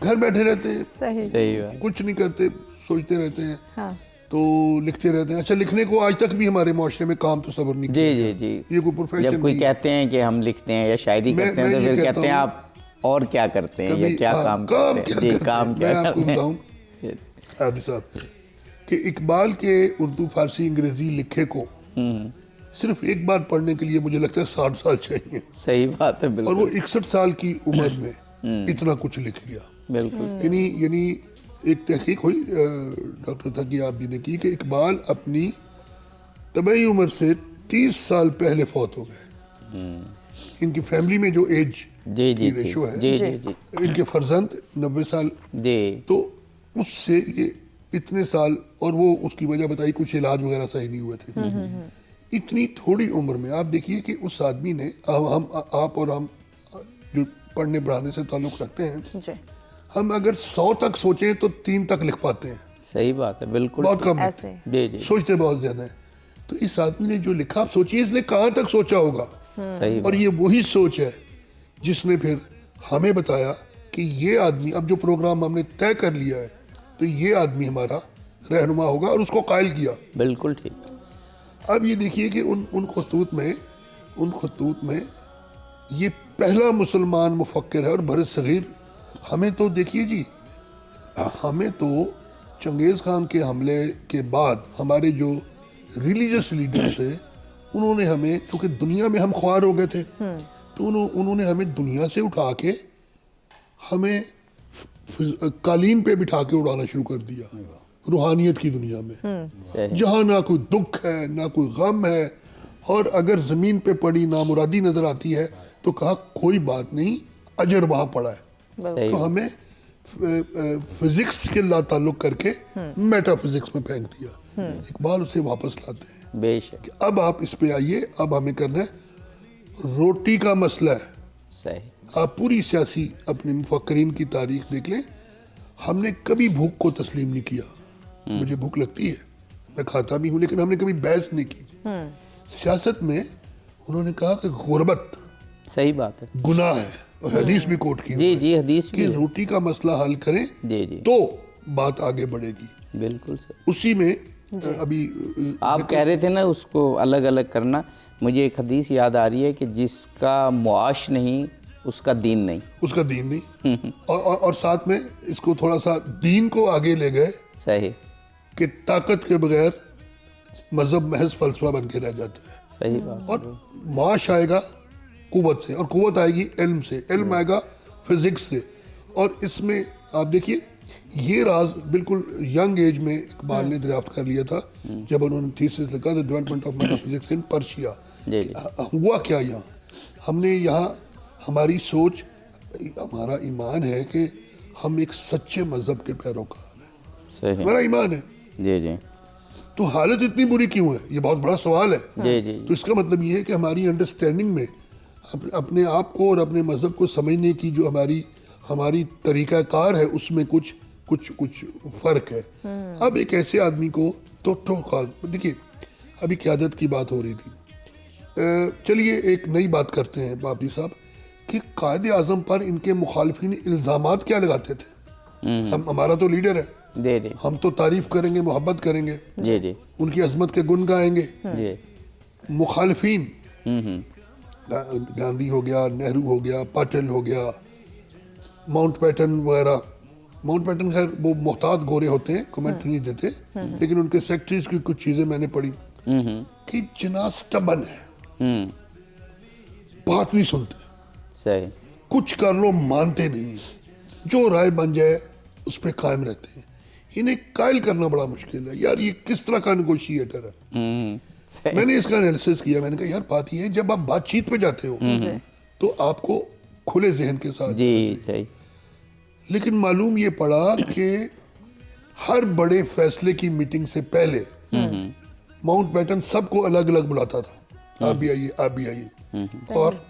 گھر بیٹھے رہتے ہیں، کچھ نہیں کرتے، سوچتے رہتے ہیں، تو لکھتے رہتے ہیں۔ اچھا لکھنے کو آج تک بھی ہمارے معاشرے میں کام تصور نہیں کیا، یہ کوئی پروفیشن، جب کوئی کہتے ہیں کہ ہم لکھتے ہیں یا شاعری کرتے ہیں تو پھر کہتے ہیں آپ اور کیا کرتے ہیں یا کیا کام کرتے ہیں۔ کام کیا میں آپ کو بتاؤں عابد صاحب کہ اقبال کے اردو فارسی انگریزی لکھے کو صرف ایک بار پڑھنے کے لیے مجھے لگتا ہے 60 سال چاہیے۔ صحیح بات ہے، بالکل۔ اور وہ 61 سال کی عمر میں اتنا کچھ لکھ گیا، بالکل۔ یعنی ایک تحقیق ہوئی ڈاکٹر تھکی آپ جی نے کی کہ اقبال اپنی طبعی عمر سے 30 سال پہلے فوت ہو گئے۔ ان کی فیملی میں جو ایج کی ریشو ہے، ان کے فرزند 90 سال، تو اس سے یہ اتنے سال، اور وہ اس کی وجہ بتائی کچھ علاج وغیرہ صحیح نہیں ہوئے تھے۔ اتنی تھوڑی عمر میں آپ دیکھیے کہ اس آدمی نے، آپ اور ہم جو پڑھنے پڑھانے سے تعلق رکھتے ہیں، ہم اگر 100 تک سوچیں تو 3 تک لکھ پاتے ہیں۔ صحیح بات ہے، بالکل، بہت کم سوچتے، بہت زیادہ ہے۔ تو اس آدمی نے جو لکھا، آپ سوچیے اس نے کہاں تک سوچا ہوگا، اور یہ وہی سوچ ہے جس نے پھر ہمیں بتایا کہ یہ آدمی، اب جو پروگرام ہم نے طے کر لیا ہے تو یہ آدمی ہمارا رہنما ہوگا، اور اس کو قائل کیا۔ بالکل ٹھیک۔ اب یہ دیکھیے کہ ان خطوط میں یہ پہلا مسلمان مفکر ہے، اور بر صغیر ہمیں تو دیکھیے جی، ہمیں تو چنگیز خان کے حملے کے بعد ہمارے جو ریلیجس لیڈرز تھے، انہوں نے ہمیں، کیونکہ دنیا میں ہم خوار ہو گئے تھے، تو انہوں نے ہمیں دنیا سے اٹھا کے ہمیں قالین پہ بٹھا کے اڑانا شروع کر دیا، روحانیت کی دنیا میں، جہاں نہ کوئی دکھ ہے، نہ کوئی غم ہے، اور اگر زمین پہ پڑی نامرادی نظر آتی ہے तो कहा कोई बात नहीं, अजर वहां पड़ा है। तो हमें फिजिक्स के ताल्लुक करके मेटाफिजिक्स में फेंक दिया। इकबाल उसे वापस लाते हैं बेशक। अब आप इस पे आइए, अब हमें करना है रोटी का मसला है। सही। आप पूरी सियासी अपने मुफक्करीन की तारीख देख लें, हमने कभी भूख को तस्लीम नहीं किया। मुझे भूख लगती है, मैं खाता भी हूँ, लेकिन हमने कभी बहस नहीं की। सियासत में उन्होंने कहा कि गुर्बत सही बात है, गुनाह है, और हदीस भी कोट की जी जी, हदीस कि भी रोटी का मसला हल करें जी जी, तो बात आगे बढ़ेगी। बिल्कुल सही। उसी में अभी आप कह रहे थे ना उसको अलग अलग करना, मुझे एक हदीस याद आ रही है कि जिसका मुआश नहीं उसका दीन नहीं, उसका दीन नहीं। और साथ में इसको थोड़ा सा दीन को आगे ले गए सही कि ताकत के बगैर मजहब महज फलसफा बन के रह जाता है। सही बात। और माश आएगा कुव्वत से, और कुव्वत आएगी इल्म से, इल्म आएगा फिजिक्स से। और इसमें आप देखिए ये राज बिल्कुल यंग एज में इकबाल ने दरियाफ्त कर लिया था जब उन्होंने थीसिस लिखा the development of metaphysics in Persia. हुआ क्या यहाँ, हमने यहाँ हमारी सोच, हमारा ईमान है कि हम एक सच्चे मजहब के पैरोकार हैं, सही हमारा ईमान है जी जी तो हालत इतनी बुरी क्यों है, ये बहुत बड़ा सवाल है। जी जी तो इसका मतलब ये है कि हमारी अंडरस्टैंडिंग में अपने आप को और अपने मजहब को समझने की जो हमारी तरीकाकार है उसमें कुछ फर्क है। अब एक ऐसे आदमी को तो देखिए अभी क़यादत की बात हो रही थी, चलिए एक नई बात करते हैं बाबरी साहब कि कायदे आज़म पर इनके मुखालिफिन इल्ज़ामात क्या लगाते थे। हमारा तो लीडर है, जी जी हम तो तारीफ करेंगे, मोहब्बत करेंगे, जी जी उनकी अजमत के गुण गाएंगे। जी मुखालिफिन गांधी हो गया, नेहरू हो गया, पाटिल हो गया, माउंट पैटन वगैरह। माउंट पैटन खैर वो मोहतात गोरे होते हैं, कमेंट नहीं देते, लेकिन उनके सेक्रेटरीज की कुछ चीज़ें मैंने पढ़ी कि जिना स्टबन है, बात नहीं सुनते, सही कुछ कर लो मानते नहीं, जो राय बन जाए उस पर कायम रहते हैं। इन्हें कायल करना बड़ा मुश्किल है यार, ये किस तरह का नेगोशिएटर है। सही मैंने इसका एनालिसिस किया, मैंने कहा यार बात ये है जब आप बातचीत पे जाते हो तो आपको खुले जहन के साथ जी सही, लेकिन मालूम ये पड़ा कि हर बड़े फैसले की मीटिंग से पहले माउंट बैटन सबको अलग अलग बुलाता था, आप भी आइए, आप भी आइए, और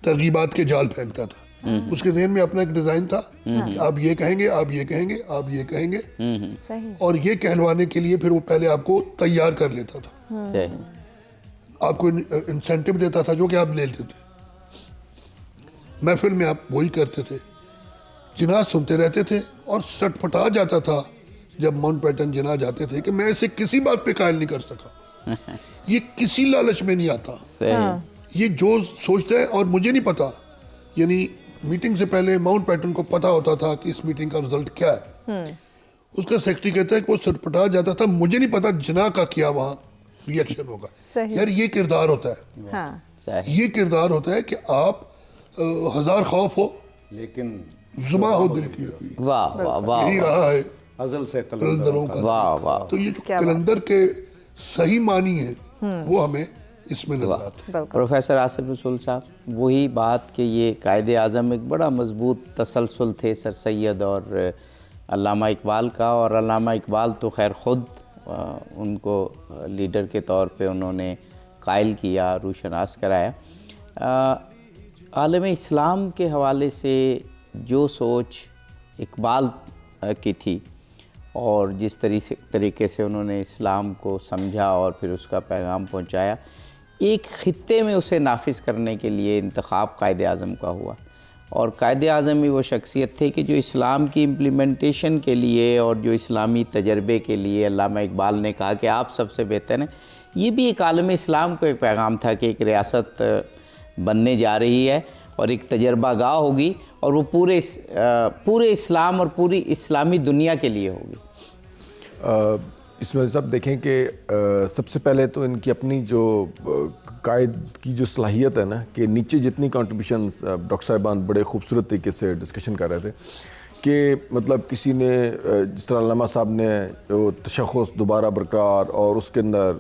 तरगीबात के जाल फेंकता था। उसके जहन में अपना एक डिजाइन था कि आप ये कहेंगे, आप ये कहेंगे, आप ये कहेंगे, सही। और ये कहलवाने के लिए फिर वो पहले आपको तैयार कर लेता था, सही आपको इंसेंटिव देता था जो कि आप ले लेते थे। महफिल में आप वही करते थे, जिनाह सुनते रहते थे और सटपटा जाता था जब माउंट बैटन जिनाह जाते थे कि मैं इसे किसी बात पे कायल नहीं कर सका, ये किसी लालच में नहीं आता, सही ये जो सोचता है और मुझे नहीं पता। यानी मीटिंग से पहले माउंट पैटन को पता होता था कि इस मीटिंग का रिजल्ट क्या है। उसका सेक्रेटरी कहता है कि वो सटपटा जाता था, मुझे नहीं पता जिना का क्या वहाँ रिएक्शन होगा। सही। यार ये किरदार होता है, हाँ सही ये किरदार होता है कि आप हजार खौफ हो लेकिन जुबा हो दिल की रखी। वाह वाह वाह यही रहा है अजल से कलंदरों का। वाह वाह, तो ये जो क्या बात। कलंदर के सही मानी है वो हमें इसमें नजर आते हैं। बिल्कुल प्रोफेसर आसिफ रसूल साहब, वही बात कि ये कायदे आज़म एक बड़ा मजबूत तसलसल थे सर सैयद और अल्लामा इकबाल का, और अल्लामा इकबाल तो खैर ख़ुद उनको लीडर के तौर पे उन्होंने कायल किया, रूशनास कराया। आलम इस्लाम के हवाले से जो सोच इकबाल की थी और जिस तरीके से उन्होंने इस्लाम को समझा और फिर उसका पैगाम पहुंचाया, एक ख़ित्ते में उसे नाफिज करने के लिए इंतखाब कायदे आज़म का हुआ। और कायदे आज़म ही वो शख्सियत थे कि जो इस्लाम की इम्प्लीमेंटेशन के लिए और जो इस्लामी तजर्बे के लिए अल्लामा इकबाल ने कहा कि आप सबसे बेहतर हैं। ये भी एक आलम इस्लाम को एक पैगाम था कि एक रियासत बनने जा रही है और एक तजर्बा गाह होगी, और वो पूरे इस्लाम और पूरी इस्लामी दुनिया के लिए होगी। इसमें सब देखें कि सबसे पहले तो इनकी अपनी जो कायद की जो सलाहियत है ना, कि नीचे जितनी कंट्रीब्यूशन डॉक्टर साहिबान बड़े खूबसूरत तरीके से डिस्कशन कर रहे थे کہ مطلب کسی نے جس طرح علامہ صاحب نے تشخص دوبارہ برقرار اور اس کے اندر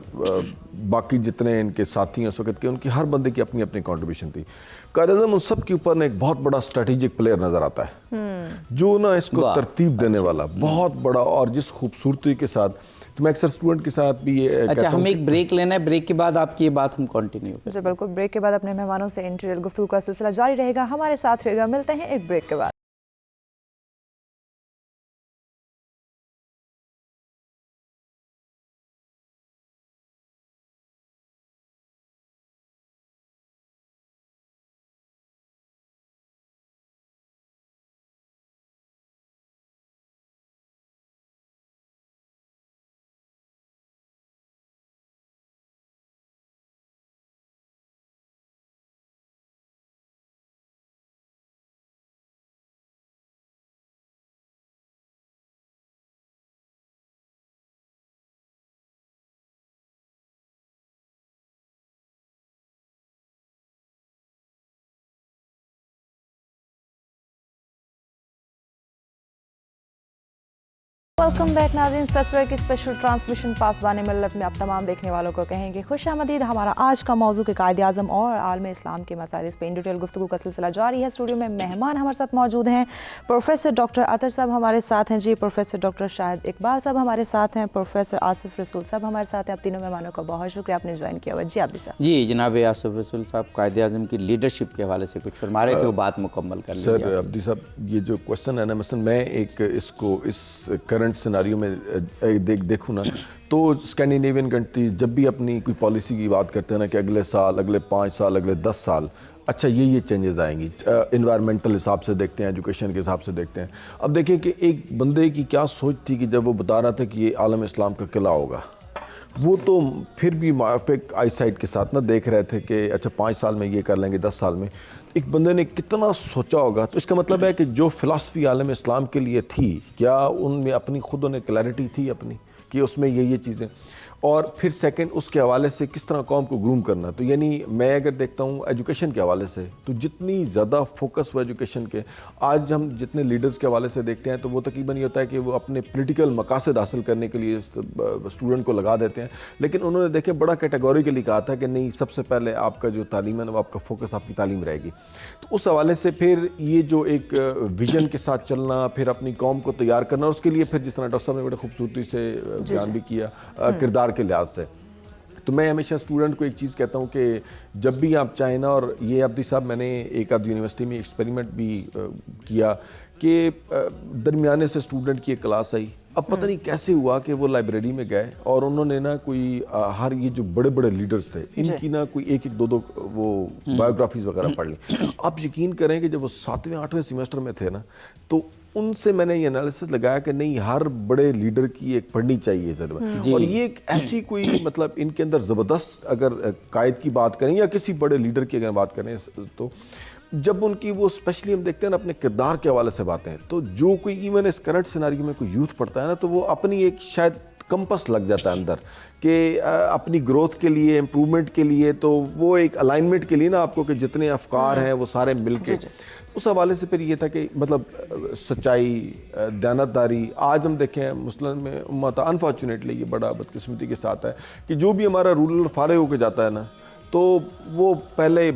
باقی جتنے ان کے ساتھی ہیں اس وقت کے ان کی ہر بندے کی اپنی اپنی کنٹریبیوشن تھی. قائد اعظم ان سب کے اوپر ایک بہت بڑا اسٹریٹجک پلیئر نظر آتا ہے جو نا اس کو ترتیب دینے والا بہت بڑا, اور جس خوبصورتی کے ساتھ تو میں اکثر اسٹوڈنٹ کے ساتھ بھی یہ اچھا ہمیں ایک بریک لینا ہے, بریک کے بعد آپ کی یہ بات ہم کنٹینیو کریں. جی بالکل, بریک کے بعد اپنے مہمانوں سے انٹرول گفتگو کا سلسلہ جاری رہے گا, ہمارے ساتھ رہے گا. ملتے ہیں ایک بریک کے بعد. ویلکم بیک ناظرین, سچور کی اسپیشل ٹرانسمیشن پاسبان ملت میں آپ تمام دیکھنے والوں کو کہیں گے خوش آمدید. ہمارا آج کا موضوع کہ قائد اعظم اور عالم اسلام کے مسائل, اس پہ ان ڈیٹیل گفتگو کا سلسلہ جاری ہے. اسٹوڈیو میں مہمان ہمارے ساتھ موجود ہیں. پروفیسر ڈاکٹر عطر صاحب ہمارے ساتھ ہیں جی, پروفیسر ڈاکٹر شاہد اقبال صاحب ہمارے ساتھ ہیں, پروفیسر آصف رسول صاحب ہمارے ساتھ ہیں. آپ تینوں مہمانوں کا بہت شکریہ آپ نے جوائن کیا ہوا. جی عابدی صاحب. جی جناب آصف رسول صاحب, قائد اعظم کی لیڈرشپ کے حوالے سے کچھ فرما رہے تھے, وہ بات مکمل کر لیجیے. سر عبدی صاحب یہ جو کوشچن ہے نا, مثلا میں ایک اس کو اس کرنٹ سیناریو میں دیکھوں نا تو اسکینڈینیوین کنٹری جب بھی اپنی کوئی پالیسی کی بات کرتے ہیں نا کہ اگلے سال, اگلے 5 سال, اگلے 10 سال اچھا یہ چینجز آئیں گی, انوائرمنٹل حساب سے دیکھتے ہیں, ایجوکیشن کے حساب سے دیکھتے ہیں. اب دیکھیں کہ ایک بندے کی کیا سوچ تھی کہ جب وہ بتا رہا تھا کہ یہ عالم اسلام کا قلعہ ہوگا, وہ تو پھر بھی مائوپک آئی سائٹ کے ساتھ نہ دیکھ رہے تھے کہ اچھا 5 سال میں یہ کر لیں گے, 10 سال میں. ایک بندے نے کتنا سوچا ہوگا, تو اس کا مطلب ہے کہ جو فلسفی عالم اسلام کے لیے تھی کیا ان میں اپنی خود انہیں کلیئرٹی تھی اپنی کہ اس میں یہ چیزیں, اور پھر سیکنڈ اس کے حوالے سے کس طرح قوم کو گروم کرنا. تو یعنی میں اگر دیکھتا ہوں ایجوکیشن کے حوالے سے تو جتنی زیادہ فوکس ہوا ایجوکیشن کے, آج ہم جتنے لیڈرز کے حوالے سے دیکھتے ہیں تو وہ تقریباً یہ ہوتا ہے کہ وہ اپنے پولیٹیکل مقاصد حاصل کرنے کے لیے اسٹوڈنٹ کو لگا دیتے ہیں, لیکن انہوں نے دیکھیں بڑا کیٹیگوریکلی کہا تھا کہ نہیں, سب سے پہلے آپ کا جو تعلیم ہے نا وہ آپ کا فوکس آپ کی تعلیم رہے گی. تو اس حوالے سے پھر یہ جو ایک ویژن کے ساتھ چلنا, پھر اپنی قوم کو تیار کرنا, اور اس کے لیے پھر جس طرح ڈاکٹر صاحب نے بڑے خوبصورتی سے بیان بھی کیا کردار کے لحاظ سے. تو میں ہمیشہ اسٹوڈنٹ کو ایک چیز کہتا ہوں کہ جب بھی آپ چاہیں نا, اور یہ عبدی صاحب میں نے ایک آدھ یونیورسٹی میں ایکسپیریمنٹ بھی کیا کہ درمیانے سے اسٹوڈنٹ کی ایک کلاس آئی, اب پتہ نہیں کیسے ہوا کہ وہ لائبریری میں گئے اور انہوں نے نا کوئی ہر یہ جو بڑے بڑے لیڈرز تھے ان کی نا کوئی 1-2 وہ بایوگرافیز وغیرہ پڑھ لی. آپ یقین کریں کہ جب وہ 7ویں 8ویں سیمسٹر میں تھے نا تو ان سے میں نے یہ انالیسس لگایا کہ نہیں, ہر بڑے لیڈر کی ایک پڑھنی چاہیے ضرورت, اور یہ ایک ایسی کوئی مطلب ان کے اندر زبردست, اگر قائد کی بات کریں یا کسی بڑے لیڈر کی اگر بات کریں تو جب ان کی وہ اسپیشلی ہم دیکھتے ہیں نا اپنے کردار کے حوالے سے باتیں, تو جو کوئی ایون اس کرنٹ سیناریو میں کوئی یوتھ پڑھتا ہے نا تو وہ اپنی ایک شاید کمپس لگ جاتا ہے اندر کہ اپنی گروتھ کے لیے, امپرومنٹ کے لیے, تو وہ ایک الائنمنٹ کے لیے نا آپ کو کہ جتنے افکار ہیں وہ سارے مل کے. اس حوالے سے پھر یہ تھا کہ مطلب سچائی, دیانتداری. آج ہم دیکھیں مسلم میں امت انفارچونیٹلی یہ بڑا بدقسمتی کے ساتھ ہے کہ جو بھی ہمارا رولر فارغ ہو کے جاتا ہے نا تو وہ پہلے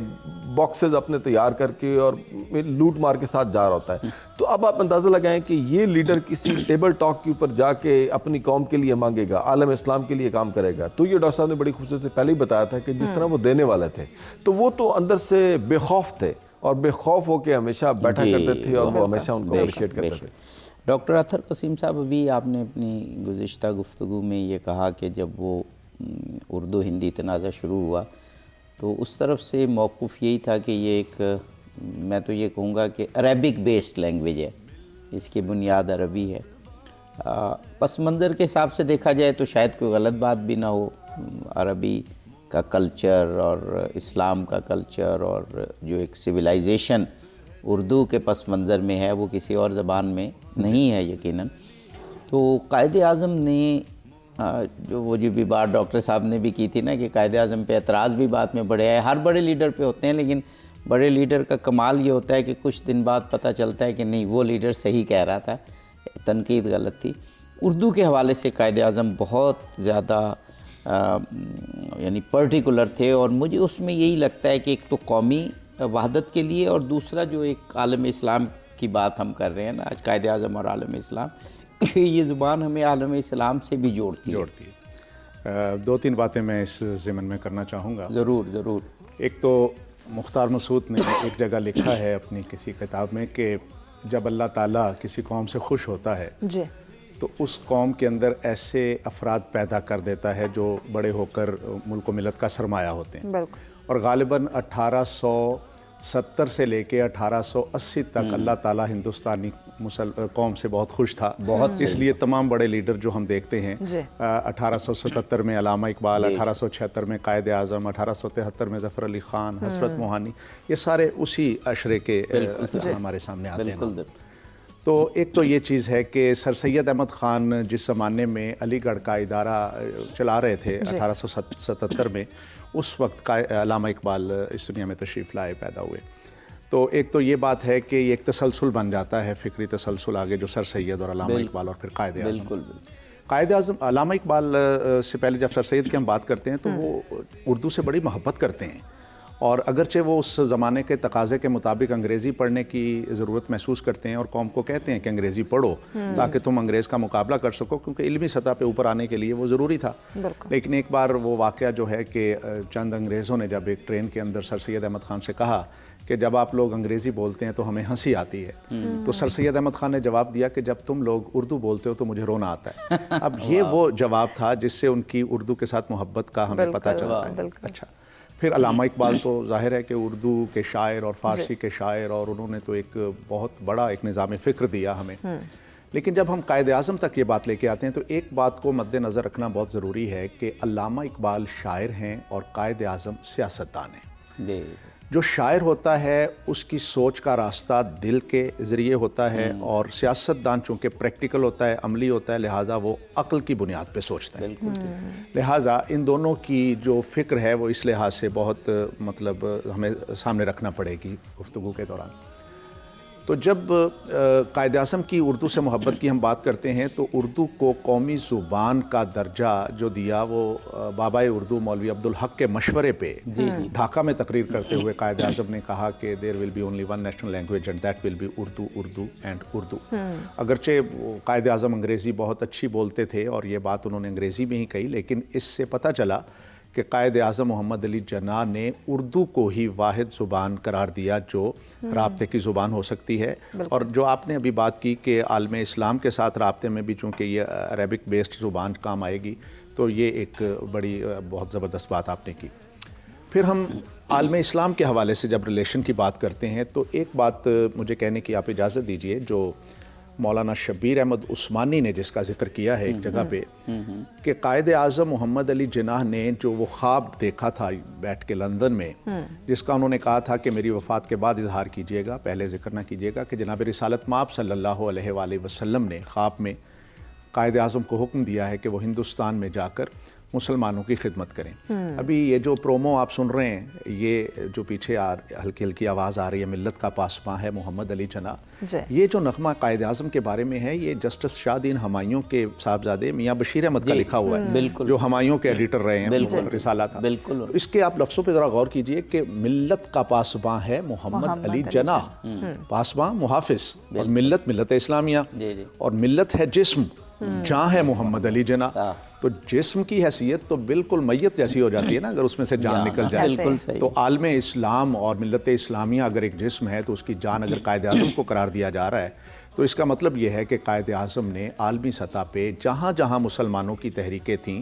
باکسز اپنے تیار کر کے اور لوٹ مار کے ساتھ جا رہا ہوتا ہے. تو اب آپ اندازہ لگائیں کہ یہ لیڈر کسی ٹیبل ٹاک کے اوپر جا کے اپنی قوم کے لیے مانگے گا, عالم اسلام کے لیے کام کرے گا. تو یہ ڈاکٹر صاحب نے بڑی خوبصورتی سے پہلے ہی بتایا تھا کہ جس طرح وہ دینے والے تھے تو وہ تو اندر سے بے خوف تھے اور بے خوف ہو کے ہمیشہ بیٹھا کرتے تھے اور وہ ہمیشہ ان کو اپریشیٹ کرتے تھے. ڈاکٹر اطہر قسیم صاحب, ابھی آپ نے اپنی گزشتہ گفتگو میں یہ کہا کہ جب وہ اردو ہندی تنازع شروع ہوا تو اس طرف سے موقف یہی تھا کہ یہ ایک, میں تو یہ کہوں گا کہ عربک بیسڈ لینگویج ہے, اس کی بنیاد عربی ہے. پس منظر کے حساب سے دیکھا جائے تو شاید کوئی غلط بات بھی نہ ہو, عربی کا کلچر اور اسلام کا کلچر اور جو ایک سویلائزیشن اردو کے پس منظر میں ہے وہ کسی اور زبان میں نہیں ہے یقیناً. تو قائد اعظم نے جو وہ جو بھی بات ڈاکٹر صاحب نے بھی کی تھی نا کہ قائد اعظم پہ اعتراض بھی بات میں بڑھے ہے, ہر بڑے لیڈر پہ ہوتے ہیں, لیکن बड़े लीडर का कमाल ये होता है कि कुछ दिन बाद पता चलता है कि नहीं वो लीडर सही कह रहा था, तनकीद गलत थी। उर्दू के हवाले से कायद आज़म बहुत ज़्यादा यानी पर्टिकुलर थे, और मुझे उसमें यही लगता है कि एक तो कौमी वहदत के लिए, और दूसरा जो एक आलम इस्लाम की बात हम कर रहे हैं ना आज, कायद आज़म और आलम इस्लाम, ये ज़ुबान हमें आलम इस्लाम से भी जोड़ती है। दो तीन बातें मैं इस ज़िमन में करना चाहूँगा। ज़रूर ज़रूर। एक तो मुख्तार मसूद ने एक जगह लिखा है अपनी किसी किताब में कि जब अल्लाह ताला किसी कौम से खुश होता है जी, तो उस कौम के अंदर ऐसे अफराद पैदा कर देता है जो बड़े होकर मुल्क व मिलत का सरमाया होते हैं। बिल्कुल। और गालिबन 1870 से लेके 1880 तक अल्लाह ताला हिंदुस्तानी कौम से बहुत खुश था। इसलिए तमाम बड़े लीडर जो हम देखते हैं, 1877 में अलामा इकबाल, 1876 में कायद आज़म, 1873 में ज़फ़र अली ख़ान, हसरत मोहानी, ये सारे उसी अशरे के हमारे सामने आते हैं। तो एक तो ये चीज़ है कि सर सैयद अहमद ख़ान जिस ज़माने में अलीगढ़ का इदारा चला रहे थे 1877 में, उस वक्त का अलामा इकबाल इस दुनिया में तशरीफ़ लाए, पैदा हुए। तो एक तो ये बात है कि ये एक तसलसल बन जाता है, फ़िक्री तसलसल आगे, जो सर सैयद और अलामा इकबाल और फिर कायद आज़म। बिल्कुल। कायद आज़म, अलामा इकबाल से पहले जब सर सैयद की हम बात करते हैं तो वो उर्दू से बड़ी मोहब्बत करते हैं, और अगरचे वो उस ज़माने के तकाज़े के मुताबिक अंग्रेज़ी पढ़ने की ज़रूरत महसूस करते हैं और कौम को कहते हैं कि अंग्रेज़ी पढ़ो ताकि तुम अंग्रेज़ का मुकाबला कर सको, क्योंकि इल्मी सतह पे ऊपर आने के लिए वो ज़रूरी था। लेकिन एक बार वो वाक़या जो है कि चंद अंग्रेज़ों ने जब एक ट्रेन के अंदर सर सैयद अहमद ख़ान से कहा कि जब आप लोग अंग्रेज़ी बोलते हैं तो हमें हंसी आती है, तो सर सैयद अहमद ख़ान ने जवाब दिया कि जब तुम लोग उर्दू बोलते हो तो मुझे रोना आता है। अब ये वो जवाब था जिससे उनकी उर्दू के साथ मोहब्बत का हमें पता चलता है। अच्छा, फिर अलामा इकबाल तो ज़ाहिर है कि उर्दू के शायर और फ़ारसी के शायर, और उन्होंने तो एक बहुत बड़ा एक निज़ाम फ़िक्र दिया हमें। लेकिन जब हम कायद आज़म तक ये बात लेके आते हैं तो एक बात को मद्देनज़र रखना बहुत ज़रूरी है कि अलामा इकबाल शायर हैं और कायद आज़म सियासतदान हैं। जो शायर होता है उसकी सोच का रास्ता दिल के ज़रिए होता है, और सियासतदान चूँकि प्रैक्टिकल होता है, अमली होता है, लिहाजा वो अक्ल की बुनियाद पे सोचता है। लिहाजा इन दोनों की जो फ़िक्र है वो इस लिहाज से बहुत मतलब हमें सामने रखना पड़ेगी गुफ्तगू के दौरान। तो जब कायद आज़म की उर्दू से मोहब्बत की हम बात करते हैं तो उर्दू को कौमी ज़ुबान का दर्जा जो दिया वो बाबाए उर्दू मौलवी अब्दुल हक के मशवरे पे ढाका में तकरीर करते हुए कायद आज़म ने कहा कि there will be only one national language and that will be Urdu, Urdu and Urdu. अगरचे कायद आज़म अंग्रेज़ी बहुत अच्छी बोलते थे और ये बात उन्होंने अंग्रेज़ी में ही कही, लेकिन इससे पता चला कि कायद आज़म मोहम्मद अली जिन्नाह ने उर्दू को ही वाहिद ज़ुबान करार दिया जो राब्ते की ज़ुबान हो सकती है। और जो आपने अभी बात की कि आलम इस्लाम के साथ राब्ते में भी चूँकि ये अरबिक बेस्ड ज़ुबान काम आएगी, तो ये एक बड़ी बहुत ज़बरदस्त बात आपने की। फिर हम आलम इस्लाम के हवाले से जब रिलेशन की बात करते हैं तो एक बात मुझे कहने की आप इजाज़त दीजिए, जो मौलाना शब्बीर अहमद उस्मानी ने जिसका जिक्र किया है एक जगह पे कि कायद आज़म मोहम्मद अली जिन्नाह ने जो वो ख्वाब देखा था बैठ के लंदन में, जिसका उन्होंने कहा था कि मेरी वफ़ात के बाद इजहार कीजिएगा, पहले जिक्र ना कीजिएगा, कि जनाब रिसालत माब सल्लल्लाहु अलैहि वसल्लम ने ख्वाब में कायद आज़म को हुक्म दिया है कि वो हिंदुस्तान में जाकर मुसलमानों की खिदमत करें। अभी ये जो प्रोमो आप सुन रहे हैं, ये जो पीछे हल्की हल्की आवाज़ आ रही है, मिल्लत का पासबां है मोहम्मद अली जिन्नाह, ये जो नगमा कायद आज़म के बारे में है, ये जस्टिस शाहदीन हमायूं के साहबजादे मियाँ बशीर अहमद का लिखा हुआ है, जो हमायूं के एडिटर रहे हैं रिसाला का। तो इसके आप लफ्ज़ों पर ज़रा गौर कीजिए कि मिल्लत का पासबां है मोहम्मद अली जिन्नाह, पासबां मुहाफिज, और मिल्लत इस्लामिया, और मिल्लत है जिस्म, जान है मोहम्मद अली जिन्नाह। तो जिस्म की हैसियत तो बिल्कुल मैयत जैसी हो जाती है ना अगर उसमें से जान निकल जाए। तो आलम इस्लाम और मिल्लत इस्लामिया अगर एक जिस्म है तो उसकी जान अगर कायद आज़म को करार दिया जा रहा है, तो इसका मतलब ये है कि कायद आज़म ने आलमी सतह पे जहाँ जहाँ मुसलमानों की तहरीकें थीं,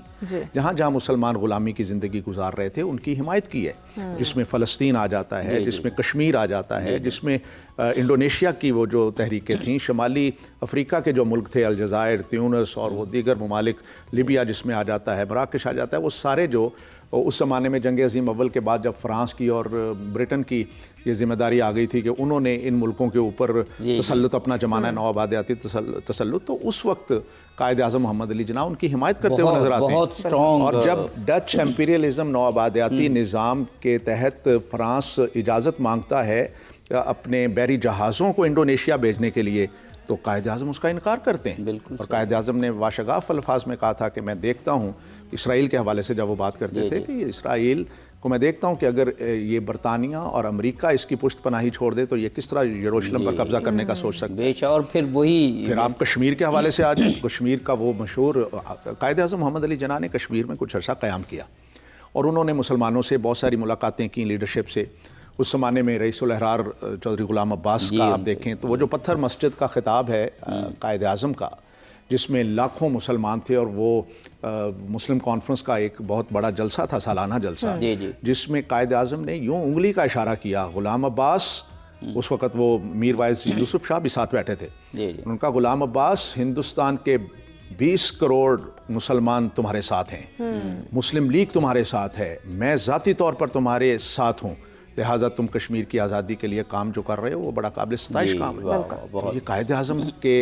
जहाँ जहाँ मुसलमान ग़ुलामी की ज़िंदगी गुजार रहे थे, उनकी हिमायत की है, जिसमें फ़लस्तीन आ जाता है, जिसमें कश्मीर आ जाता है, जिसमें इंडोनेशिया की वो जो तहरीकें थीं, शमाली अफ्रीका के जो मुल्क थे अलजायर, त्यूनस और वो दीगर ममालिक, लीबिया जिसमें आ जाता है, मराकश आ जाता है, वो सारे जो उस ज़माने में जंग अज़ीम अव्वल के बाद जब फ्रांस की और ब्रिटेन की ये जिम्मेदारी आ गई थी कि उन्होंने इन मुल्कों के ऊपर तसल्लुत अपना जमाना नौआबादियाती तसल्लुत, तो उस वक्त कायद आज़म मोहम्मद अली जिन्नाह उनकी हिमायत करते हुए नजर आते हैं। और जब डच एम्पीरियलिज्म नौआबादियाती निज़ाम के तहत फ्रांस इजाज़त मांगता है अपने बहरी जहाज़ों को इंडोनेशिया भेजने के लिए, तो कायद आज़म उसका इनकार करते हैं। और कायद आज़म ने वाशगाफ अल्फाज में कहा था कि मैं देखता हूँ, इसराइल के हवाले से जब वो बात करते थे कि ये इसराइल को मैं देखता हूँ कि अगर ये बरतानिया और अमेरिका इसकी पुश्त पनाही छोड़ दे तो ये किस तरह यरूशलेम पर कब्जा करने का सोच सकते हैं। और फिर आप कश्मीर के हवाले से आ जाए, कश्मीर का वो मशहूर कायद आज़म मोहम्मद अली जिन्नाह ने कश्मीर में कुछ अर्सा क़याम किया और उन्होंने मुसलमानों से बहुत सारी मुलाकातें की, लीडरशिप से। उस ज़माने में रईसुल अहरार चौधरी गुलाम अब्बास का आप देखें तो वो जो पत्थर मस्जिद का खिताब है कायद आज़म का, जिसमें लाखों मुसलमान थे और वो मुस्लिम कॉन्फ्रेंस का एक बहुत बड़ा जलसा था, सालाना जलसा, जिसमें कायद आज़म ने यूँ उंगली का इशारा किया, गुलाम अब्बास, उस वक़्त वो मीर वाइज यूसुफ शाह भी साथ बैठे थे, उनका गुलाम अब्बास, हिंदुस्तान के 20 करोड़ मुसलमान तुम्हारे साथ हैं, मुस्लिम लीग तुम्हारे साथ है, मैं ज़ाती तौर पर तुम्हारे साथ हूँ, लिहाजा तुम कश्मीर की आज़ादी के लिए काम जो कर रहे हो वो बड़ा काबिल सताइश काम है। तो ये कायद आज़म के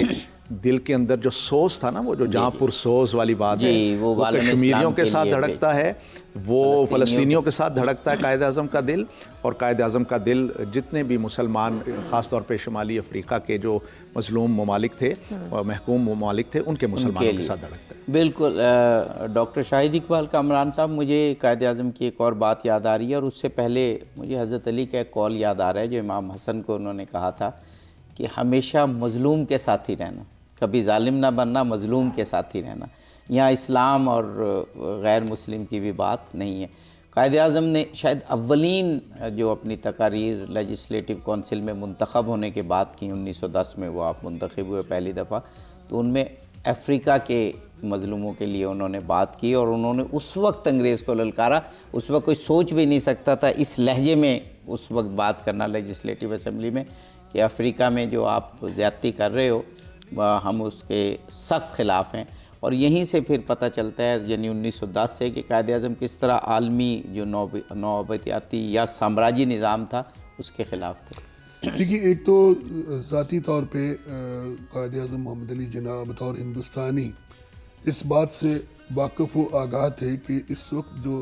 दिल के अंदर जो सोच था ना, वो जो जहाँपुर सोच वाली बात है, वो कश्मीरियों के साथ धड़कता है, वो फ़लस्तीनियों के साथ धड़कता है कायद आज़म का दिल। और कायद आज़म का दिल जितने भी मुसलमान, ख़ास तौर पे शुमाली अफ्रीका के जो मज़लूम ममालिक थे और महकूम ममालिक थे, उनके मुसलमानों के साथ धड़कता है। बिल्कुल। डॉक्टर शाहिद इकबाल कामरान साहब, मुझे कायद आज़म की एक और बात याद आ रही है, और उससे पहले मुझे हज़रत अली का एक कौल याद आ रहा है जो इमाम हसन को उन्होंने कहा था कि हमेशा मज़लूम के साथ ही रहना, कभी जालिम ना बनना, मज़लूम के साथ ही रहना। यहाँ इस्लाम और गैर मुस्लिम की भी बात नहीं है। कायद आज़म ने शायद अव्वलीन जो अपनी तकारीर लेजिस्लेटिव काउंसिल में मुंतखब होने के बाद की, 1910 में वो आप मुंतखब हुए पहली दफ़ा, तो उनमें अफ्रीका के मज़लूमों के लिए उन्होंने बात की और उन्होंने उस वक्त अंग्रेज़ को ललकारा। उस वक्त कोई सोच भी नहीं सकता था इस लहजे में उस वक्त बात करना लेजिस्लेटिव असेंबली में कि अफ्रीका में जो आप ज़्यादती कर रहे हो हम उसके सख्त ख़िलाफ़ हैं। और यहीं से फिर पता चलता है यानी 1910 से कि कायद आज़म किस तरह आलमी जो नौबतियाती या साम्राज्य निज़ाम था उसके ख़िलाफ़ थे। देखिए, एक तो ज़ाती तौर पे कायद आज़म मोहम्मद अली जिन्नाह बतौर हिंदुस्तानी इस बात से वाक़िफ़ व आगाह थे कि इस वक्त जो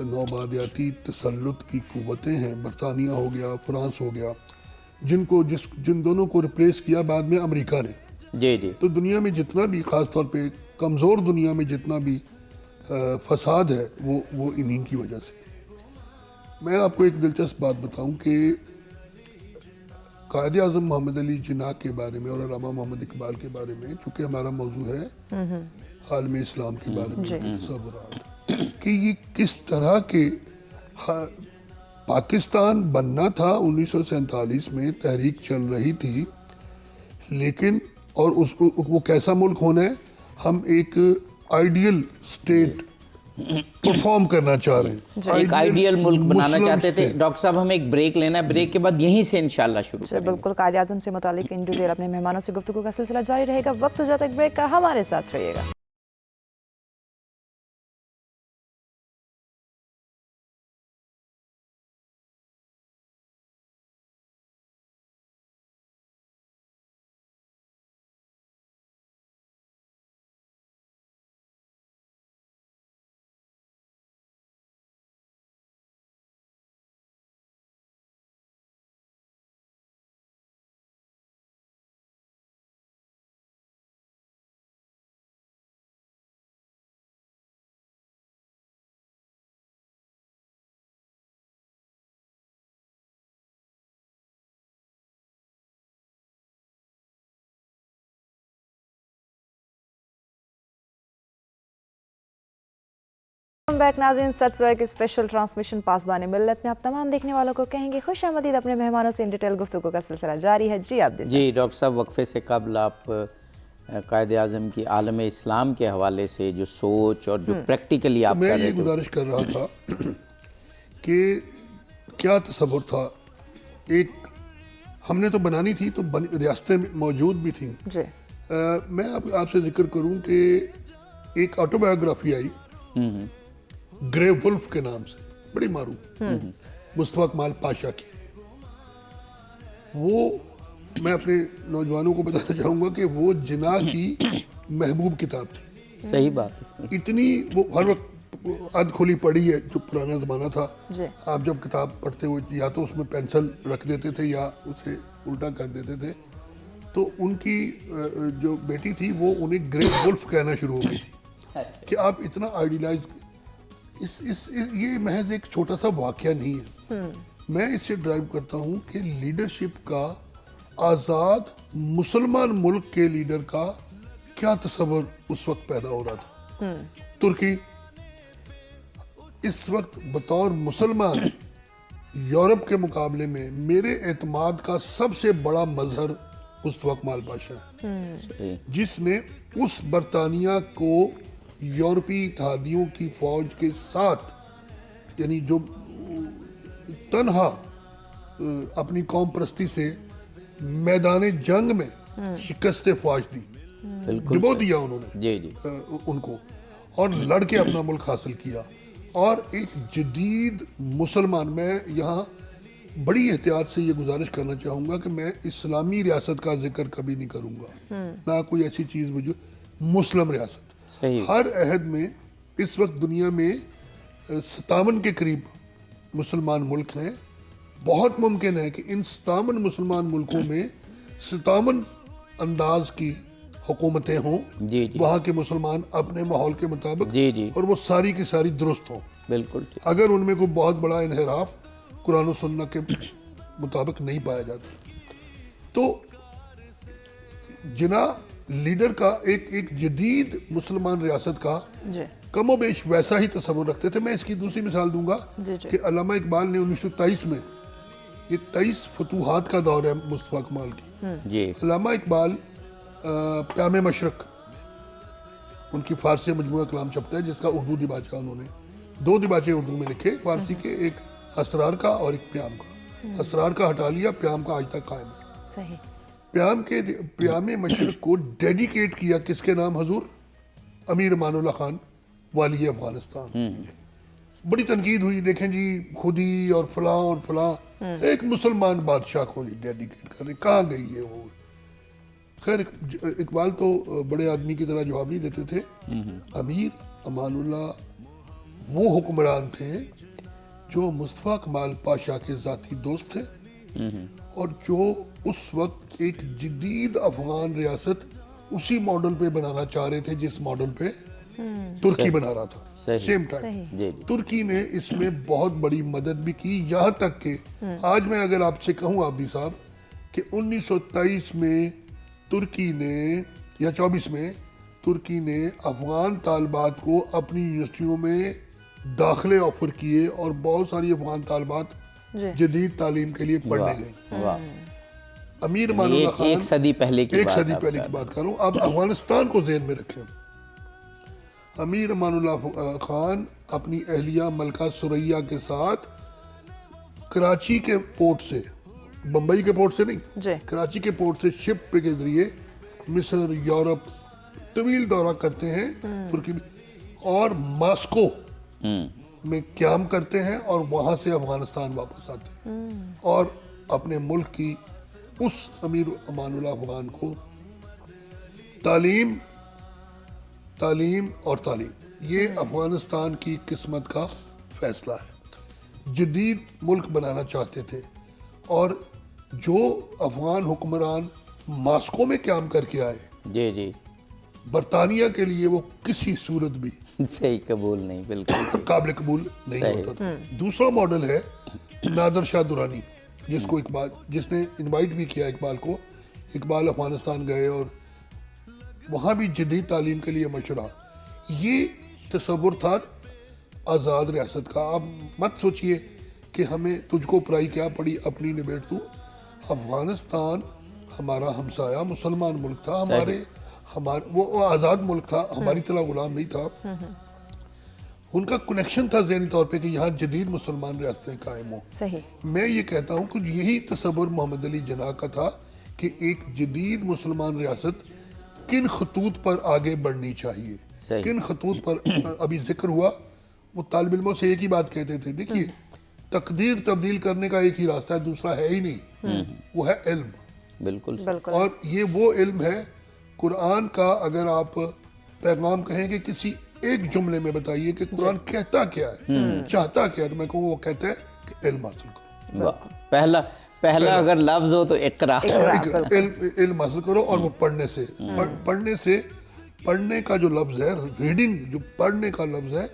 नौबादियाती तसल्लुत की क़ुव्वतें हैं, बरतानिया हो गया, फ्रांस हो गया, जिन दोनों को रिप्लेस किया बाद में अमेरिका ने, तो दुनिया में जितना भी, ख़ास तौर पे कमज़ोर दुनिया में जितना भी फसाद है वो इन्हीं की वजह से। मैं आपको एक दिलचस्प बात बताऊं कि कायद आज़म मोहम्मद अली जिन्नाह के बारे में और अल्लामा मोहम्मद इकबाल के बारे में, चूँकि हमारा मौजू है आलम इस्लाम के बारे में तसव्वुरात, कि ये किस तरह के पाकिस्तान बनना था 1947 में, तहरीक चल रही थी, लेकिन और उसको वो कैसा मुल्क होना है, हम एक आइडियल स्टेट परफॉर्म करना चाह रहे हैं, एक आइडियल मुल्क बनाना चाहते थे। डॉक्टर साहब, हमें एक ब्रेक लेना है, ब्रेक के बाद यहीं से इंशाल्लाह शुरू करेंगे। बिल्कुल, कायद आज़म से मुतालिक इन डिटेल अपने मेहमानों से गुफ्तगू का सिलसिला जारी रहेगा। वक्त हो जाता है ब्रेक का, हमारे साथ रहिएगा। बैक नाज़रीन, सत्सवर की स्पेशल ट्रांसमिशन पासबान मिल्लत में आप तमाम देखने वालों को कहेंगे खुशामदीद। अपने मेहमानों से इन डिटेल गुफ्तगू का सिलसिला जारी है। जी आप जी डॉक्टर साहब, वक्फे से कबल आप कायद आज़म की आलम इस्लाम के हवाले से जो सोच और जो प्रैक्टिकली आप मैं ये गुजारिश कर रहा था कि क्या तसव्वुर था, एक हमने तो बनानी थी, तो रियासतें मौजूद भी थी। मैं आपसे जिक्र करूं कि एक ऑटोबायोग्राफी आई ग्रे वुल्फ के नाम से, बड़ी मारूफ, मुस्तफा कमाल पाशा की। वो मैं अपने नौजवानों को बताना चाहूँगा कि वो जिना की महबूब किताब थी। सही बात है। इतनी वो हर वक्त अध खुली पड़ी है, जो पुराना ज़माना था। जी। आप जब किताब पढ़ते हो या तो उसमें पेंसिल रख देते थे या उसे उल्टा कर देते थे, तो उनकी जो बेटी थी वो उन्हें ग्रे वुल्फ कहना शुरू हो गई थी कि आप इतना आइडियलाइज, ये महज एक छोटा सा वाकया नहीं है। मैं इससे ड्राइव करता हूँ कि लीडरशिप का, आज़ाद मुसलमान मुल्क के लीडर का क्या तस्वर उस वक्त पैदा हो रहा था। तुर्की इस वक्त बतौर मुसलमान यूरोप के मुकाबले में मेरे एतमाद का सबसे बड़ा मजहर मुस्तफा कमाल पाशा है, जिसने उस बरतानिया को यूरोपीय इत्तेहादियों की फौज के साथ, यानी जो तन्हा अपनी कौम परस्ती से मैदान जंग में शिकस्त फौज दी, डुबो दिया उन्होंने जी जी उनको, और लड़ के अपना मुल्क हासिल किया। और एक जदीद मुसलमान, मैं यहाँ बड़ी एहतियात से ये गुजारिश करना चाहूँगा कि मैं इस्लामी रियासत का जिक्र कभी नहीं करूँगा, ना कोई ऐसी चीज़ वजूद, मुस्लिम रियासत। सही। हर अहद में इस वक्त दुनिया में 57 के करीब मुसलमान मुल्क हैं। बहुत मुमकिन है कि इन 57 मुसलमान मुल्कों में 57 अंदाज की हुकूमतें हों, जी जी वहाँ के मुसलमान अपने माहौल के मुताबिक, जी जी और वो सारी की सारी दुरुस्त हों। बिल्कुल ठीक। अगर उनमें कोई बहुत बड़ा इनहराफ कुरान और सुन्नत के मुताबिक नहीं पाया जाता, तो जिना लीडर का एक जदीद मुसलमान रियासत का जी कमोबेश वैसा ही तस्वुर रखते थे। मैं इसकी दूसरी मिसाल दूंगा जी जी। कि अल्लामा इकबाल ने 1923 में, ये 23 फतूहात का दौर है मुस्तफा कमाल की, जी अल्लामा इकबाल प्यामे मशरक, उनकी फारसी मजमूआ कलाम छपता है जिसका उर्दू दिबाचा, उन्होंने 2 दिबाचे उर्दू में लिखे फारसी के, एक असरार का और एक प्याम का। असरार का हटा लिया, प्याम का आज तक कायम है। सही। प्यामे मशरक को डेडिकेट किया किसके नाम? हजूर अमीर अमानुल्लाह खान वाली अफगानिस्तान। बड़ी तनकीद हुई, देखें जी खुदी और फलां एक मुसलमान बादशाह को डेडिकेट कर रहे, कहाँ गई है वो? खैर इकबाल तो बड़े आदमी की तरह जवाब नहीं देते थे। अमीर अमानुल्लाह वो हुक्मरान थे जो मुस्तफा कमाल पाशा के ज़ाती दोस्त थे, और जो उस वक्त एक जदीद अफगान रियासत उसी मॉडल पे बनाना चाह रहे थे जिस मॉडल पे तुर्की बना रहा था। सेम टाइम तुर्की ने इसमें बहुत बड़ी मदद भी की, यहाँ तक कि आज मैं अगर आपसे कहूँ आबदी साहब कि 1923 में तुर्की ने, या 24 में तुर्की ने अफगान तालिबात को अपनी यूनिवर्सिटियों में दाखिले ऑफर किए, और बहुत सारी अफगान तालिबात जदीद तालीम के लिए पढ़ने गई। अमीर अमानुल्लाह खान एक सदी पहले की बात कर रहा हूँ। अब अफगानिस्तान को ज़हन में रखें। अमीर अमानुल्लाह खान अपनी अहलिया मलका सुरैया के साथ कराची के पोर्ट से, बम्बई के पोर्ट से नहीं, कराची के पोर्ट से शिप पे के जरिए मिस्र, यूरोप तवील दौरा करते हैं तुर्की में, और मॉस्को में क़याम करते हैं, और वहाँ से अफगानिस्तान वापस आते हैं, और अपने मुल्क की उस अमीर अमानुल्लाह खान को तालीम और तालीम, ये अफगानिस्तान की किस्मत का फैसला है। जदीद मुल्क बनाना चाहते थे, और जो अफगान हुक्मरान मॉस्को में क़याम करके आए, जी जी, बरतानिया के लिए वो किसी सूरत भी सही कबूल नहीं, बिल्कुल काबिल कबूल नहीं होता था। दूसरा मॉडल है नादर शाह दुरानी, जिसको इकबाल, जिसने इनवाइट भी किया इकबाल को। इकबाल अफगानिस्तान गए और वहाँ भी जदीद तालीम के लिए मशवरा। ये तसव्वुर था आज़ाद रियासत का। आप मत सोचिए कि हमें तुझको पराई क्या पड़ी, अपनी निबेड़ तू। अफगानिस्तान हमारा हमसाया मुसलमान मुल्क था, वो आज़ाद मुल्क था, हमारी तरह गुलाम नहीं था। उनका कनेक्शन था ज़हनी तौर पे कि यहाँ जदीद मुसलमान रियासतें कायम हों। सही। मैं ये कहता हूँ कि यही तसव्वुर मोहम्मद अली जिन्ना का था कि एक जदीद मुसलमान रियासत किन खतूत पर आगे बढ़नी चाहिए, किन खतूत पर अभी जिक्र हुआ وہ طالب علموں سے ایک ہی بات کہتے تھے, دیکھیے تقدیر تبدیل کرنے کا ایک ہی راستہ ہے, دوسرا ہے ہی نہیں, وہ ہے علم. بالکل اور یہ وہ علم ہے قرآن کا. اگر آپ پیغام کہیں کہ کسی ایک جملے میں بتائیے کہ قرآن کہتا کیا ہے, چاہتا کیا ہے, تو میں کہوں وہ کہتا ہے کہ علم حاصل کرو. پہلا اگر لفظ ہو تو اقرا, علم حاصل کرو. اور وہ پڑھنے سے پڑھنے کا جو لفظ ہے, ریڈنگ جو پڑھنے کا لفظ ہے,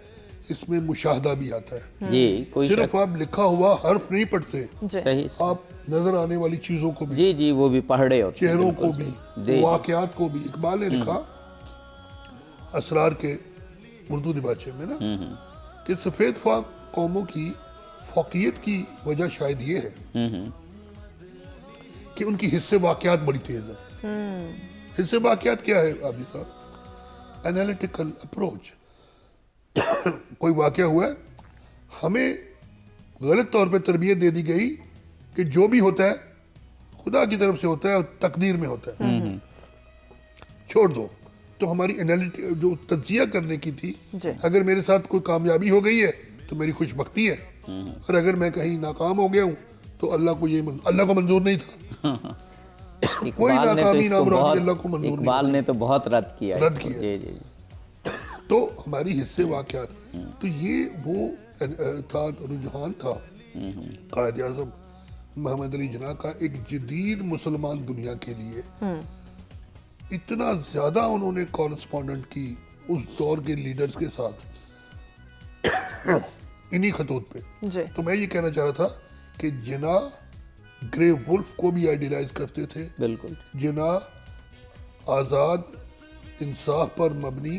اس میں مشاہدہ بھی آتا ہے. جی کوئی صرف آپ لکھا ہوا حرف نہیں پڑھتے, صحیح, آپ نظر آنے والی چیزوں کو بھی, جی وہ بھی پڑھ رہے ہوتے ہیں, چہروں کو بھی, واقعات کو بھی. اقبال نے لکھا اسرار کے اردو دیباچے میں نا کہ سفید فاق قوموں کی فوقیت کی وجہ شاید یہ ہے کہ ان کی حصے واقعات بڑی تیز ہیں. حصے واقعات کیا ہے عابدی صاحب؟ Analytical approach. کوئی واقعہ ہوا ہے, ہمیں غلط طور پہ تربیت دے دی گئی کہ جو بھی ہوتا ہے خدا کی طرف سے ہوتا ہے اور تقدیر میں ہوتا ہے, چھوڑ دو. تو ہماری جو تجزیہ کرنے کی تھی, اگر میرے ساتھ کوئی کامیابی ہو گئی ہے تو میری خوش بختی ہے, اور اگر میں کہیں ناکام ہو گیا ہوں تو اللہ کو منظور نہیں تھا. کوئی ناکامی نامرادی اللہ کو منظور نہیں. اقبال نے تو بہت رد کیا. تو ہماری حصے واقعات, تو یہ وہ تھا, رجحان تھا قائد اعظم محمد علی جناح کا ایک جدید مسلمان دنیا کے لیے. اتنا زیادہ انہوں نے کورسپونڈنٹ کی اس دور کے لیڈرز کے ساتھ انہی خطوط پہ. تو میں یہ کہنا چاہ رہا تھا کہ جناح گرے ولف کو بھی آئیڈیلائز کرتے تھے. بالکل. جناح آزاد انصاف پر مبنی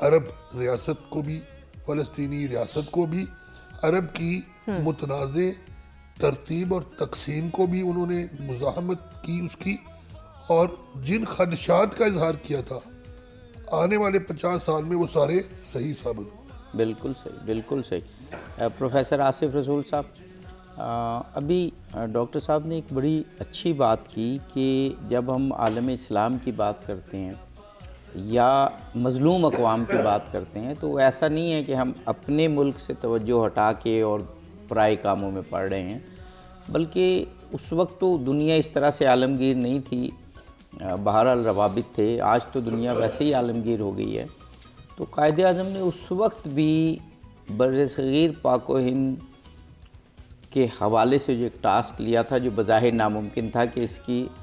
عرب ریاست کو بھی, فلسطینی ریاست کو بھی, عرب کی متنازع ترتیب اور تقسیم کو بھی انہوں نے مزاحمت کی اس کی, اور جن خدشات کا اظہار کیا تھا آنے والے 50 سال میں وہ سارے صحیح ثابت ہوئے. بالکل صحیح, بالکل صحیح. پروفیسر آصف رسول صاحب, ابھی ڈاکٹر صاحب نے ایک بڑی اچھی بات کی کہ جب ہم عالم اسلام کی بات کرتے ہیں یا مظلوم اقوام کی بات کرتے ہیں تو ایسا نہیں ہے کہ ہم اپنے ملک سے توجہ ہٹا کے اور پرائے کاموں میں پڑ رہے ہیں, بلکہ اس وقت تو دنیا اس طرح سے عالمگیر نہیں تھی, بہرحال روابط تھے. آج تو دنیا ویسے ہی عالمگیر ہو گئی ہے. تو قائد اعظم نے اس وقت بھی برصغیر پاک و ہند کے حوالے سے جو ایک ٹاسک لیا تھا جو بظاہر ناممکن تھا کہ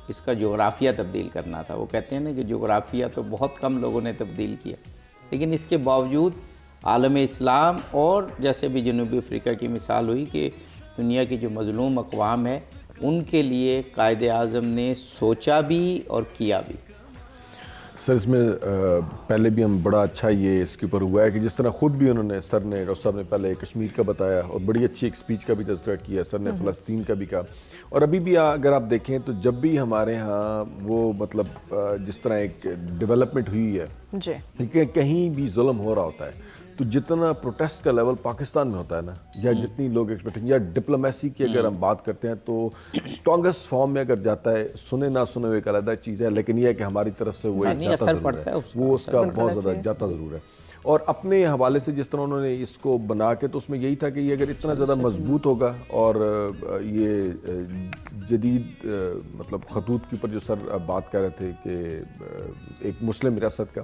اس کا جغرافیہ تبدیل کرنا تھا. وہ کہتے ہیں نا کہ جغرافیہ تو بہت کم لوگوں نے تبدیل کیا, لیکن اس کے باوجود عالم اسلام اور جیسے بھی جنوبی افریقہ کی مثال ہوئی کہ دنیا کی جو مظلوم اقوام ہے ان کے لیے قائد اعظم نے سوچا بھی اور کیا بھی. سر اس میں پہلے بھی ہم بڑا اچھا یہ اس کے اوپر ہوا ہے کہ جس طرح خود بھی انہوں نے, سر نے, ڈاکٹر صاحب نے پہلے کشمیر کا بتایا اور بڑی اچھی ایک سپیچ کا بھی تذکرہ کیا, سر نے فلسطین کا بھی کہا. اور ابھی بھی اگر آپ دیکھیں تو جب بھی ہمارے ہاں وہ مطلب جس طرح ایک ڈیولپمنٹ ہوئی ہے کہ کہیں بھی ظلم ہو رہا ہوتا ہے تو جتنا پروٹیسٹ کا لیول پاکستان میں ہوتا ہے نا, یا جتنی لوگ ایکسپیکٹنگ, یا ڈپلومیسی کی اگر ہم بات کرتے ہیں تو اسٹرانگسٹ فارم میں اگر جاتا ہے, سنے نہ سنے ہوئے ایک علیحدہ چیز ہے, لیکن یہ ہے کہ ہماری طرف سے وہ جاتا ضرور ہے, وہ اس کا بہت زیادہ جاتا ضرور ہے. اور اپنے حوالے سے جس طرح انہوں نے اس کو بنا کے, تو اس میں یہی تھا کہ یہ اگر اتنا زیادہ مضبوط ہوگا اور یہ جدید مطلب خطوط کے اوپر جو سر بات کر رہے تھے کہ ایک مسلم ریاست کا,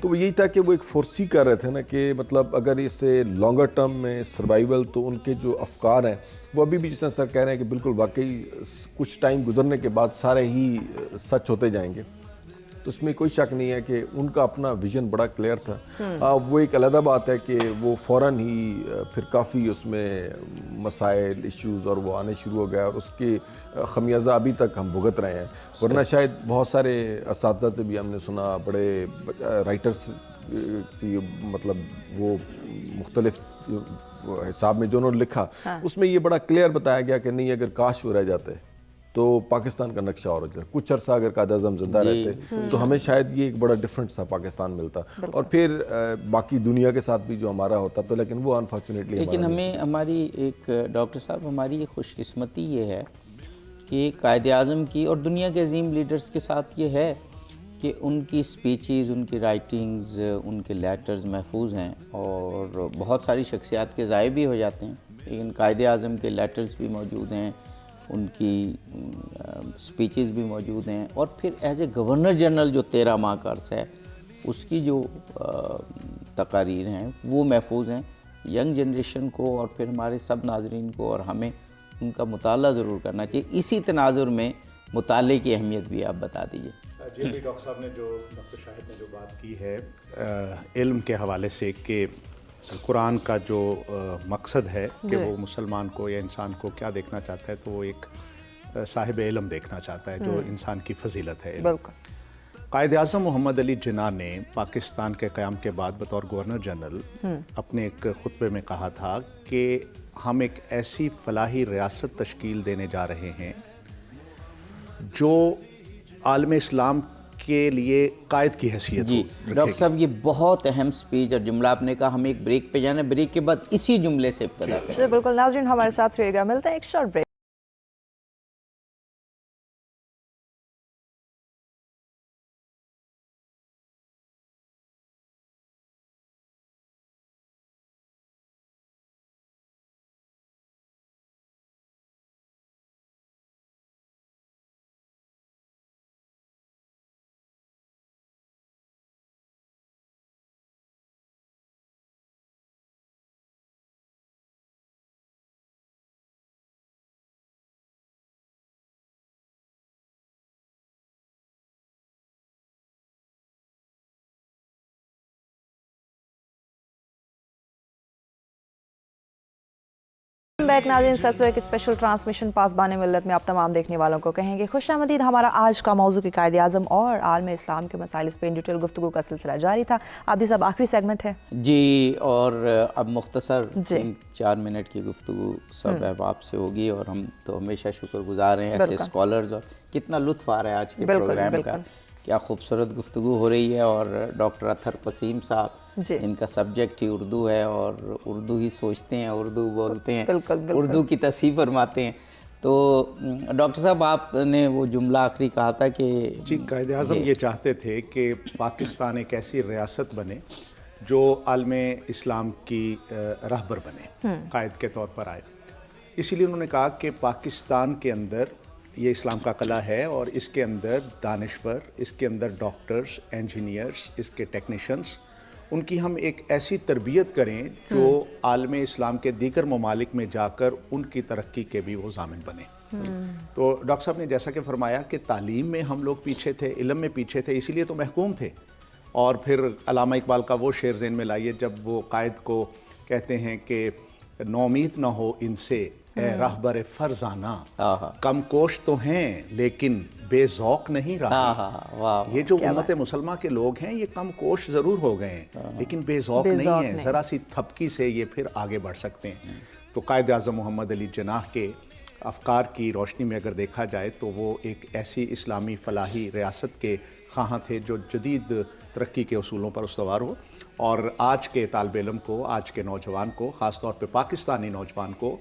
تو وہ یہی تھا کہ وہ ایک فورسی کر رہے تھے نا کہ مطلب اگر اس سے لانگر ٹرم میں سروائیول, تو ان کے جو افکار ہیں وہ ابھی بھی جس طرح سر کہہ رہے ہیں کہ بالکل واقعی کچھ ٹائم گزرنے کے بعد سارے ہی سچ ہوتے جائیں گے. تو اس میں کوئی شک نہیں ہے کہ ان کا اپنا ویژن بڑا کلیئر تھا. وہ ایک علیحدہ بات ہے کہ وہ فوراً ہی پھر کافی اس میں مسائل, ایشوز اور وہ آنے شروع ہو گیا, اور اس کے خمیازہ ابھی تک ہم بھگت رہے ہیں. ورنہ شاید بہت سارے اساتذہ سے بھی ہم نے سنا, بڑے رائٹرز کی مطلب وہ مختلف حساب میں جو انہوں نے لکھا, اس میں یہ بڑا کلیئر بتایا گیا کہ نہیں, اگر کاش وہ رہ جاتے تو پاکستان کا نقشہ اور ہو جائے. کچھ عرصہ اگر قائد اعظم زندہ رہتے تو ہمیں شاید یہ ایک بڑا ڈفرینٹ سا پاکستان ملتا, اور پھر باقی دنیا کے ساتھ بھی جو ہمارا ہوتا تو, لیکن وہ انفارچونیٹلی. لیکن ہماری ایک ڈاکٹر صاحب ہماری خوش قسمتی یہ ہے کہ قائد اعظم کی اور دنیا کے عظیم لیڈرز کے ساتھ یہ ہے کہ ان کی سپیچز، ان کی رائٹنگز، ان کے لیٹرز محفوظ ہیں، اور بہت ساری شخصیات کے ضائع بھی ہو جاتے ہیں، لیکن قائد اعظم کے لیٹرز بھی موجود ہیں، ان کی سپیچز بھی موجود ہیں، اور پھر ایز اے گورنر جنرل جو 13 ماہ کا عرصہ ہے اس کی جو تقاریر ہیں وہ محفوظ ہیں۔ ینگ جنریشن کو اور پھر ہمارے سب ناظرین کو اور ہمیں ان کا مطالعہ ضرور کرنا چاہیے۔ اسی تناظر میں مطالعے کی اہمیت بھی آپ بتا دیجیے۔ جی ابھی ڈاکٹر صاحب نے جو ڈاکٹر شاہد نے جو بات کی ہے علم کے حوالے سے کہ قرآن کا جو مقصد ہے کہ وہ مسلمان کو یا انسان کو کیا دیکھنا چاہتا ہے، تو وہ ایک صاحب علم دیکھنا چاہتا ہے جو انسان کی فضیلت ہے۔ بالکل۔ قائد اعظم محمد علی جناح نے پاکستان کے قیام کے بعد بطور گورنر جنرل اپنے ایک خطبے میں کہا تھا کہ ہم ایک ایسی فلاحی ریاست تشکیل دینے جا رہے ہیں جو عالم اسلام کے لیے قائد کی حیثیت جی ڈاکٹر صاحب، یہ بہت اہم سپیچ اور جملہ آپ نے کہا۔ ہم ایک بریک پہ جانا ہے، بریک کے بعد اسی جملے سے ابتدا کریں۔ جی بالکل، ناظرین ہمارے ساتھ رہے گا، ملتا ہے ایک شارٹ بریک۔ بیک ناظرین، سسورہ کی اسپیشل ٹرانسمیشن پاسبان ملت میں آپ تمام دیکھنے والوں کو کہیں گے خوش آمدید۔ ہمارا آج کا موضوع کہ قائد اعظم اور عالم اسلام کے مسائل، اس پہ ان ڈیٹیل گفتگو کا سلسلہ جاری تھا۔ عابدی صاحب، آخری سیگمنٹ ہے جی، اور اب مختصر 4 منٹ کی گفتگو سب احباب سے ہوگی، اور ہم تو ہمیشہ شکر گزار ہیں ایسے اسکالرز، اور کتنا لطف آ رہا ہے آج کے پروگرام کا، کیا خوبصورت گفتگو ہو رہی ہے۔ اور ڈاکٹر اطہر قسیم صاحب، ان کا سبجیکٹ ہی اردو ہے، اور اردو ہی سوچتے ہیں، اردو بولتے ہیں، اردو کی تصحیح فرماتے ہیں۔ تو ڈاکٹر صاحب، آپ نے وہ جملہ آخری کہا تھا کہ جی قائد اعظم یہ چاہتے تھے کہ پاکستان ایک ایسی ریاست بنے جو عالم اسلام کی رہبر بنے، قائد کے طور پر آئے۔ اسی لیے انہوں نے کہا کہ پاکستان کے اندر یہ اسلام کا قلعہ ہے، اور اس کے اندر دانشور، اس کے اندر ڈاکٹرز، انجینئرز، اس کے ٹیکنیشنز، ان کی ہم ایک ایسی تربیت کریں جو عالم اسلام کے دیگر ممالک میں جا کر ان کی ترقی کے بھی وہ ضامن بنے۔ تو ڈاکٹر صاحب نے جیسا کہ فرمایا کہ تعلیم میں ہم لوگ پیچھے تھے، علم میں پیچھے تھے، اسی لیے تو محکوم تھے۔ اور پھر علامہ اقبال کا وہ شعر ذہن میں لائیے جب وہ قائد کو کہتے ہیں کہ نومید نہ ہو ان سے اے رہبر فرزانہ، کم کوش تو ہیں لیکن بے ذوق نہیں رہا۔ یہ جو امت مسلمہ کے لوگ ہیں یہ کم کوش ضرور ہو گئے ہیں لیکن بے ذوق نہیں ہیں، ذرا سی تھپکی سے یہ پھر آگے بڑھ سکتے ہیں۔ تو قائد اعظم محمد علی جناح کے افکار کی روشنی میں اگر دیکھا جائے تو وہ ایک ایسی اسلامی فلاحی ریاست کے خواہاں تھے جو جدید ترقی کے اصولوں پر استوار ہو، اور آج کے طالب علم کو، آج کے نوجوان کو، خاص طور پہ پاکستانی نوجوان کو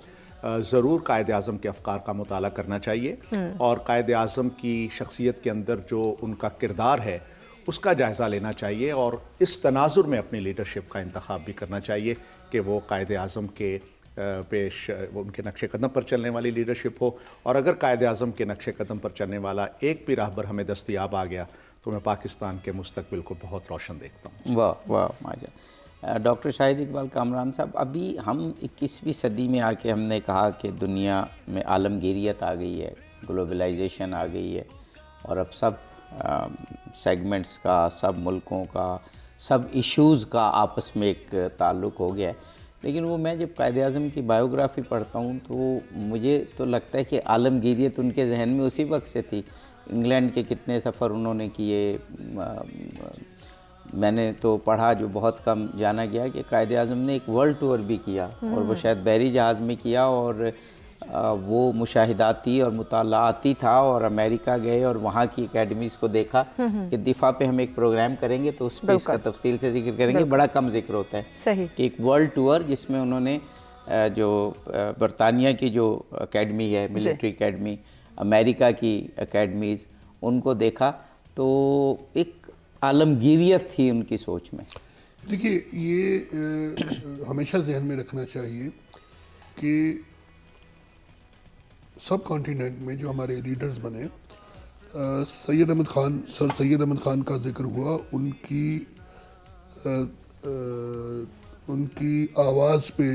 ضرور قائد اعظم کے افکار کا مطالعہ کرنا چاہیے، اور قائد اعظم کی شخصیت کے اندر جو ان کا کردار ہے اس کا جائزہ لینا چاہیے، اور اس تناظر میں اپنی لیڈرشپ کا انتخاب بھی کرنا چاہیے کہ وہ قائد اعظم کے ان کے نقش قدم پر چلنے والی لیڈرشپ ہو۔ اور اگر قائد اعظم کے نقش قدم پر چلنے والا ایک بھی راہبر ہمیں دستیاب آ گیا تو میں پاکستان کے مستقبل کو بہت روشن دیکھتا ہوں۔ واہ واہ ماجا۔ ڈاکٹر شاہد اقبال کامران صاحب، ابھی ہم 21ویں صدی میں آ کے ہم نے کہا کہ دنیا میں عالمگیریت آ گئی ہے، گلوبلائزیشن آ گئی ہے، اور اب سب سیگمنٹس کا، سب ملکوں کا، سب ایشوز کا آپس میں ایک تعلق ہو گیا ہے۔ لیکن وہ میں جب قائد اعظم کی بایوگرافی پڑھتا ہوں تو مجھے تو لگتا ہے کہ عالمگیریت ان کے ذہن میں اسی وقت سے تھی۔ انگلینڈ کے کتنے سفر انہوں نے کیے، میں نے تو پڑھا، جو بہت کم جانا گیا، کہ قائد اعظم نے ایک ورلڈ ٹور بھی کیا، اور وہ شاید بحری جہاز میں کیا، اور وہ مشاہداتی اور مطالعاتی تھا، اور امریکہ گئے اور وہاں کی اکیڈمیز کو دیکھا۔ کہ دفاع پہ ہم ایک پروگرام کریں گے تو اس پہ اس کا تفصیل سے ذکر کریں گے، بڑا کم ذکر ہوتا ہے کہ ایک ورلڈ ٹور جس میں انہوں نے جو برطانیہ کی جو اکیڈمی ہے، ملٹری اکیڈمی، امریکہ کی اکیڈمیز، ان کو دیکھا، तो एक आलमगीरियत थी उनकी सोच में। देखिए, ये हमेशा जहन में रखना चाहिए कि सब कॉन्टिनेंट में जो हमारे लीडर्स बने, सैयद अहमद ख़ान, सर सैयद अहमद ख़ान का जिक्र हुआ, उनकी आवाज़ पे,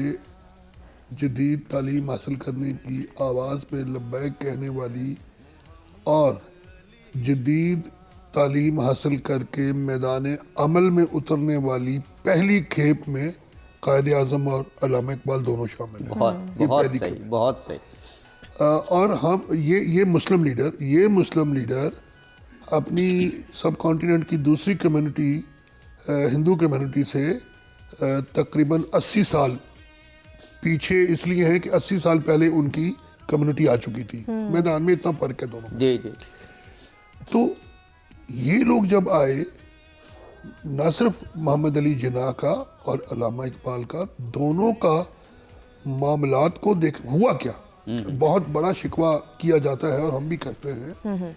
जदीद तालीम हासिल करने की आवाज़ पे लब्बैक कहने वाली और जदीद तालीम हासिल करके मैदान अमल में उतरने वाली पहली खेप में कायद आज़म और अल्लामा इकबाल दोनों शामिल हैं। बहुत सही, बहुत सही। और हम ये मुस्लिम लीडर अपनी सब कॉन्टिनेंट की दूसरी कम्युनिटी, हिंदू कम्युनिटी से तकरीबन 80 साल पीछे इसलिए है कि 80 साल पहले उनकी कम्युनिटी आ चुकी थी। मैदान में इतना फर्क है दोनों। जी जी। तो ये लोग जब आए, ना सिर्फ मोहम्मद अली जिन्नाह का और अल्लामा इकबाल का, दोनों का मामलात को देख हुआ क्या। बहुत बड़ा शिकवा किया जाता है और हम भी करते हैं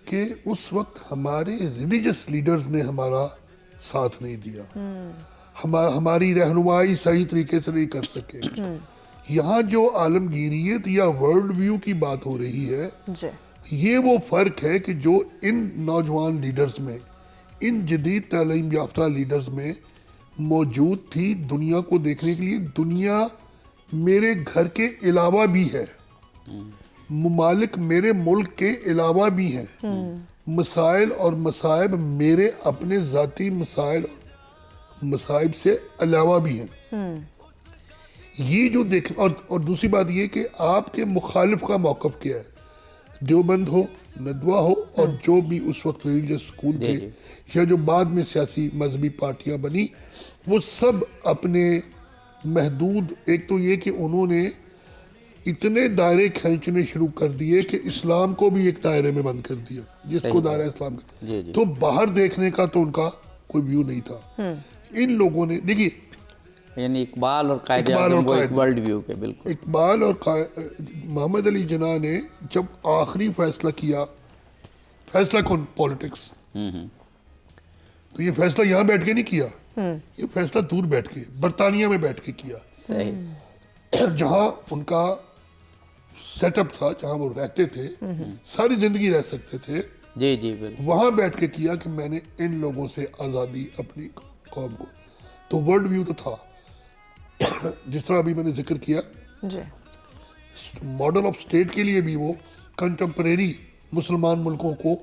कि उस वक्त हमारे रिलीजियस लीडर्स ने हमारा साथ नहीं दिया, हमारी रहनुमाई सही तरीके से नहीं कर सके। यहाँ जो आलमगीरियत या वर्ल्ड व्यू की बात हो रही है, ये वो फर्क है कि जो इन नौजवान लीडर्स में, इन जदीद तालीम याफ्ता लीडर्स में मौजूद थी दुनिया को देखने के लिए। दुनिया मेरे घर के अलावा भी है, मुमालिक मेरे मुल्क के अलावा भी हैं, मसाइल और मसाइब मेरे अपने ज़ाती मसाइल और मसाइब से अलावा भी हैं। ये जो देख, और दूसरी बात ये कि आपके मुखालिफ का मौक़िफ़ क्या है। देवबंद हो, नदवा हो और जो भी उस वक्त रिलीजियस स्कूल थे या जो बाद में सियासी मजहबी पार्टियां बनी, वो सब अपने महदूद, एक तो ये कि उन्होंने इतने दायरे खींचने शुरू कर दिए कि इस्लाम को भी एक दायरे में बंद कर दिया, जिसको दायरा इस्लाम का, तो बाहर देखने का तो उनका कोई व्यू नहीं था। इन लोगों ने, देखिए, यानी इकबाल और कायद आज़म को एक वर्ल्ड व्यू के, बिल्कुल। इकबाल और मोहम्मद अली जिन्नाह ने जब आखिरी फैसला किया, फैसला कौन, पॉलिटिक्स, तो ये फैसला यहाँ बैठ के नहीं किया, ये फैसला दूर बैठ के बरतानिया में बैठ के किया। सही। जहाँ उनका सेटअप था, जहाँ वो रहते थे, सारी जिंदगी रह सकते थे, जी जी बिल्कुल, वहाँ बैठ के किया कि मैंने इन लोगों से आज़ादी अपनी कौम को। तो वर्ल्ड व्यू तो था, जिस तरह अभी मैंने जिक्र किया, मॉडल ऑफ स्टेट के लिए भी वो कंटेम्परेरी मुसलमान मुल्कों को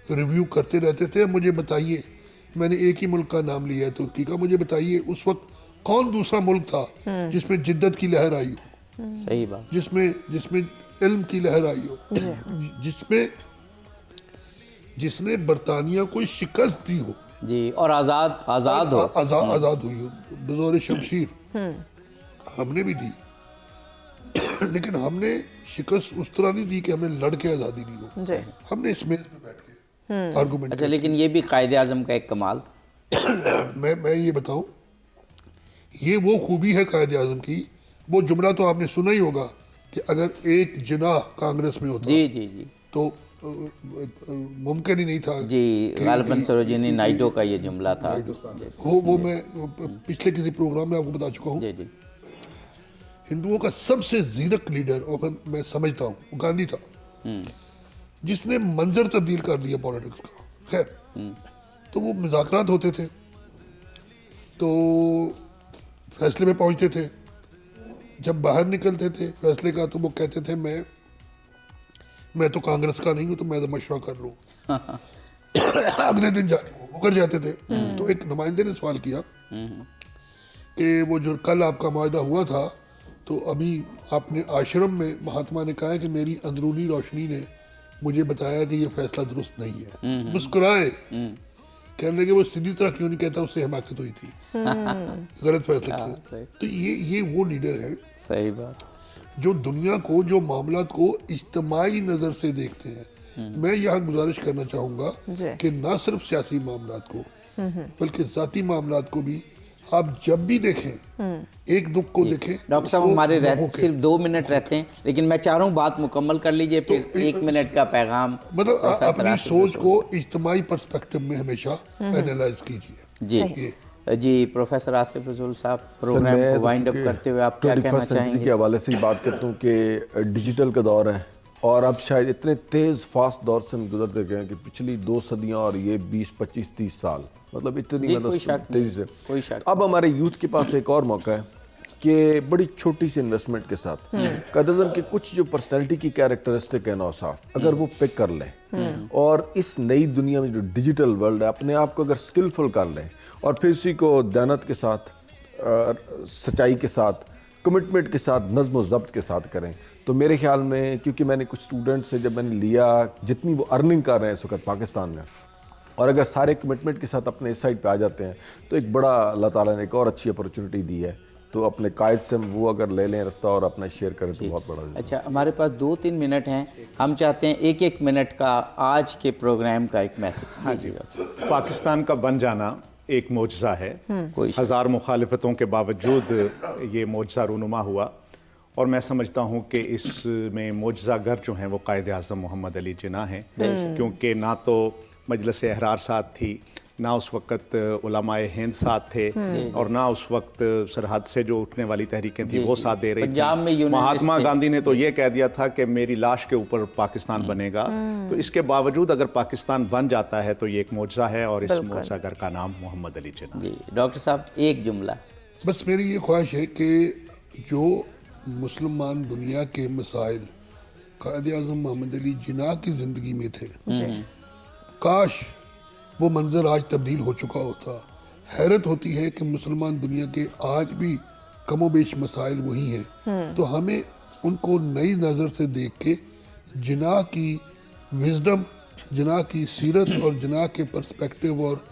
रिव्यू करते रहते थे। मुझे बताइए, मैंने एक ही मुल्क का नाम लिया है, तुर्की का, मुझे बताइए उस वक्त कौन दूसरा मुल्क था जिसमें जिद्दत की लहर आई हो, सही बात, जिसमें इल्म की लहर आई हो, जिसने बरतानिया को शिकस्त दी हो जी, और आज़ाद हुई हो बज़ौर शमशीर। हमने भी दी, लेकिन हमने शिकस्त उस तरह नहीं दी कि हमने लड़ के आज़ादी ली हो, हमने इस मेज में बैठ के आर्गुमेंट। अच्छा, लेकिन ये भी कायद आज़म का एक कमाल था। मैं ये बताऊं, ये वो खूबी है कायद आज़म की, वो जुमला तो आपने सुना ही होगा कि अगर एक जिन्नाह कांग्रेस में होता जी जी जी तो मुमकिन ही नहीं था जी। गालिबन सरोजिनी नायडू का ये जुमला था, वो मैं पिछले किसी प्रोग्राम में आपको बता चुका हूँ। जी जी। हिंदुओं का सबसे जीरक लीडर, और मैं समझता हूँ, वो गांधी था, जिसने मंजर तब्दील कर दिया पॉलिटिक्स का। खैर, तो वो मुज़ाकरात होते थे, तो फैसले में पहुंचते थे। जब बाहर निकलते थे फैसले का, तो वो कहते थे मैं तो कांग्रेस का नहीं हूं, तो मैं तो मशवरा कर लूँ। अगले दिन जाके वो मुकर जाते थे। तो एक नुमाइंदे ने सवाल किया कि वो जो कल आपका मुआहदा हुआ था, तो अभी आपने आश्रम में, महात्मा ने कहा है कि मेरी अंदरूनी रोशनी ने मुझे बताया कि ये फैसला दुरुस्त नहीं है। मुस्कुराए, कहने लगे वो सीधी तरह क्यों नहीं कहता, उससे हिमाकत हुई थी, गलत फैसला किया। तो ये वो लीडर है, सही बात, जो दुनिया को, जो मामलात को इज्तिमाई नज़र से देखते हैं। मैं यहाँ गुजारिश करना चाहूँगा कि ना सिर्फ सियासी मामलात को, बल्कि ज़ाती मामलात को भी आप जब भी देखें एक दुख को देखें। डॉक्टर साहब हमारे सिर्फ 2 मिनट रहते हैं, लेकिन मैं चाह रहा हूँ बात मुकम्मल कर लीजिए, फिर 1 मिनट का पैगाम। मतलब अपनी सोच को इज्तिमाई पर्सपेक्टिव में हमेशा एनालाइज कीजिए। जी प्रोफेसर आसिफ रसूल साहब, प्रोग्राम को वाइंड अप करते हुए आप क्या कहना चाहेंगे? के हवाले से ही बात करता हूँ कि डिजिटल का दौर है और अब शायद इतने तेज़ फास्ट दौर से हम गुजरते गए हैं कि पिछली 2 सदियाँ और ये 20, 25, 30 साल, मतलब इतनी तेज़ी से कोई शक। अब हमारे यूथ के पास एक और मौका है कि बड़ी छोटी सी इन्वेस्टमेंट के साथ कायद-ए-आज़म के कुछ जो पर्सनैलिटी की कैरेक्टरिस्टिक है नौसाफ, अगर वो पिक कर लें और इस नई दुनिया में जो डिजिटल वर्ल्ड है अपने आप को अगर स्किलफुल कर लें और फिर उसी को दयानत के साथ, सच्चाई के साथ, कमिटमेंट के साथ, नज़्म व ज़ब्त के साथ करें, तो मेरे ख्याल में, क्योंकि मैंने कुछ स्टूडेंट से जब मैंने लिया जितनी वो अर्निंग कर रहे हैं इस वक्त पाकिस्तान में, और अगर सारे कमिटमेंट के साथ अपने इस साइड पे आ जाते हैं तो एक बड़ा अल्लाह ताला ने एक और अच्छी अपॉर्चुनिटी दी है। तो अपने कायद से वो अगर ले लें रास्ता और अपना शेयर करें तो बहुत बड़ा। अच्छा, हमारे पास 2-3 मिनट हैं, हम चाहते हैं 1-1 मिनट का आज के प्रोग्राम का एक मैसेज। हाँ जी, पाकिस्तान का बन जाना एक मौजज़ा है। हज़ार मुखालिफतों के बावजूद ये मौजज़ा रूनुमा हुआ, और मैं समझता हूँ कि इसमें मौजज़ागर जो हैं वो कायद-ए-आज़म मोहम्मद अली जिन्ना हैं, क्योंकि ना तो मजलिस एहरार साथ थी, ना उस वक़्त उलमाए हिंद साथ थे, और ना उस वक्त सरहद से जो उठने वाली तहरीकें थी वो साथ दे रही थी। महात्मा गांधी ने तो ये कह दिया था कि मेरी लाश के ऊपर पाकिस्तान बनेगा। तो इसके बावजूद अगर पाकिस्तान बन जाता है तो ये एक मौजज़ा है, और इस मौजज़ागर का नाम मोहम्मद अली जिन्ना। जी डॉक्टर साहब, एक जुमला। बस मेरी ये ख्वाहिश है कि जो मुसलमान दुनिया के मसाइल कायद-ए-आज़म मोहम्मद अली जिन्ना की ज़िंदगी में थे, काश वो मंजर आज तब्दील हो चुका होता। हैरत होती है कि मुसलमान दुनिया के आज भी कमोबेश मसाइल वही हैं, तो हमें उनको नई नज़र से देख के जिन्ना की विजडम, जिन्ना की सीरत और जिन्ना के पर्सपेक्टिव और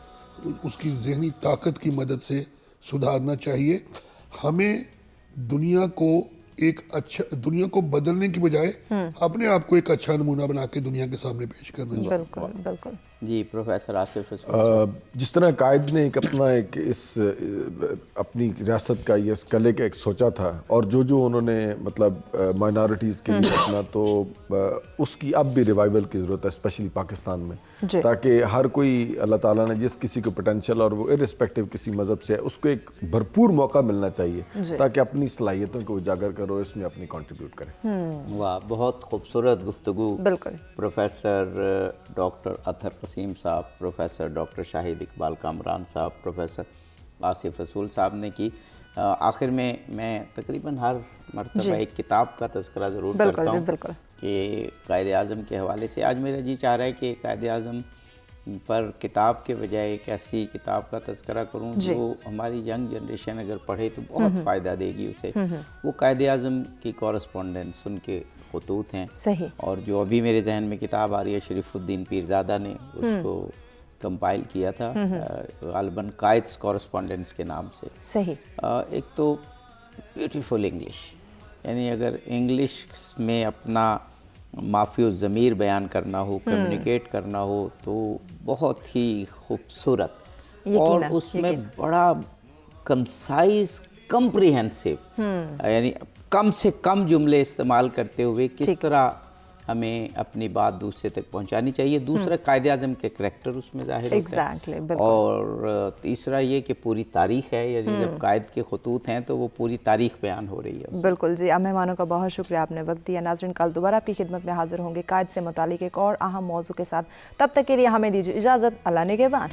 उसकी जहनी ताकत की मदद से सुधारना चाहिए। हमें दुनिया को एक अच्छा, दुनिया को बदलने की बजाय अपने आप को एक अच्छा नमूना बना के दुनिया के सामने पेश करना चाहिए। बिल्कुल बिल्कुल। जी प्रोफेसर आसिफ, जिस तरह कायद ने अपना एक अपनी रियासत का ये इस कले का एक सोचा था, और जो उन्होंने मतलब माइनॉरिटीज़ के लिए अपना, तो उसकी अब भी रिवाइवल की ज़रूरत है, स्पेशली पाकिस्तान में, ताकि हर कोई, अल्लाह ताला ने जिस किसी को पोटेंशियल और वो इर्रिस्पेक्टिव किसी मज़हब से है उसको एक भरपूर मौका मिलना चाहिए ताकि अपनी सलाहियतों को उजागर करो, इसमें अपनी कंट्रीब्यूट करें। वाह, बहुत खूबसूरत गुफ्तगू। बिल्कुल। प्रोफेसर डॉक्टर अतहर वसीम साहब, प्रोफेसर डॉक्टर शाहिद इकबाल कामरान साहब, प्रोफेसर आसिफ रसूल साहब ने की। आखिर में मैं तकरीबन हर मरतबा एक किताब का तज़किरा ज़रूर करता हूँ कि कायद-ए-आज़म के हवाले से आज मेरा जी चाह रहा है कि कायद-ए-आज़म पर किताब के बजाय एक ऐसी किताब का तज़किरा करूँ जो हमारी यंग जनरेशन अगर पढ़े तो बहुत फ़ायदा देगी उसे। वो कायद-ए-आज़म की कॉरेस्पॉन्डेंस, उनके खतूत हैं। सही। और जो अभी मेरे जहन में किताब आ रही है, शरीफुद्दीन पीरज़ादा ने उसको कंपाइल किया था, गालिबन कायद्स कॉरेस्पॉन्डेंस के नाम से। सही। एक तो ब्यूटीफुल इंग्लिश, यानी अगर इंग्लिश में अपना माफ़ी ज़मीर बयान करना हो, कम्युनिकेट करना हो, तो बहुत ही खूबसूरत, और उसमें बड़ा कंसाइज, कम्प्रिहेंसिव, यानी कम से कम जुमले इस्तेमाल करते हुए किस तरह हमें अपनी बात दूसरे तक पहुंचानी चाहिए। दूसरा, कायद-ए-आज़म के करैक्टर उसमें ज़ाहिर होता है, और तीसरा ये कि पूरी तारीख है, यानी जब कायद के खतूत हैं तो वो पूरी तारीख बयान हो रही है। बिल्कुल जी। अब मेहमानों का बहुत शुक्रिया, आपने वक्त दिया। नाज़रीन, कल दोबारा आपकी खिदमत में हाजिर होंगे कायद से मुतालिक एक और अहम मौजू के साथ। तब तक के लिए हमें दीजिए इजाज़त। अल्लाह निगहबान।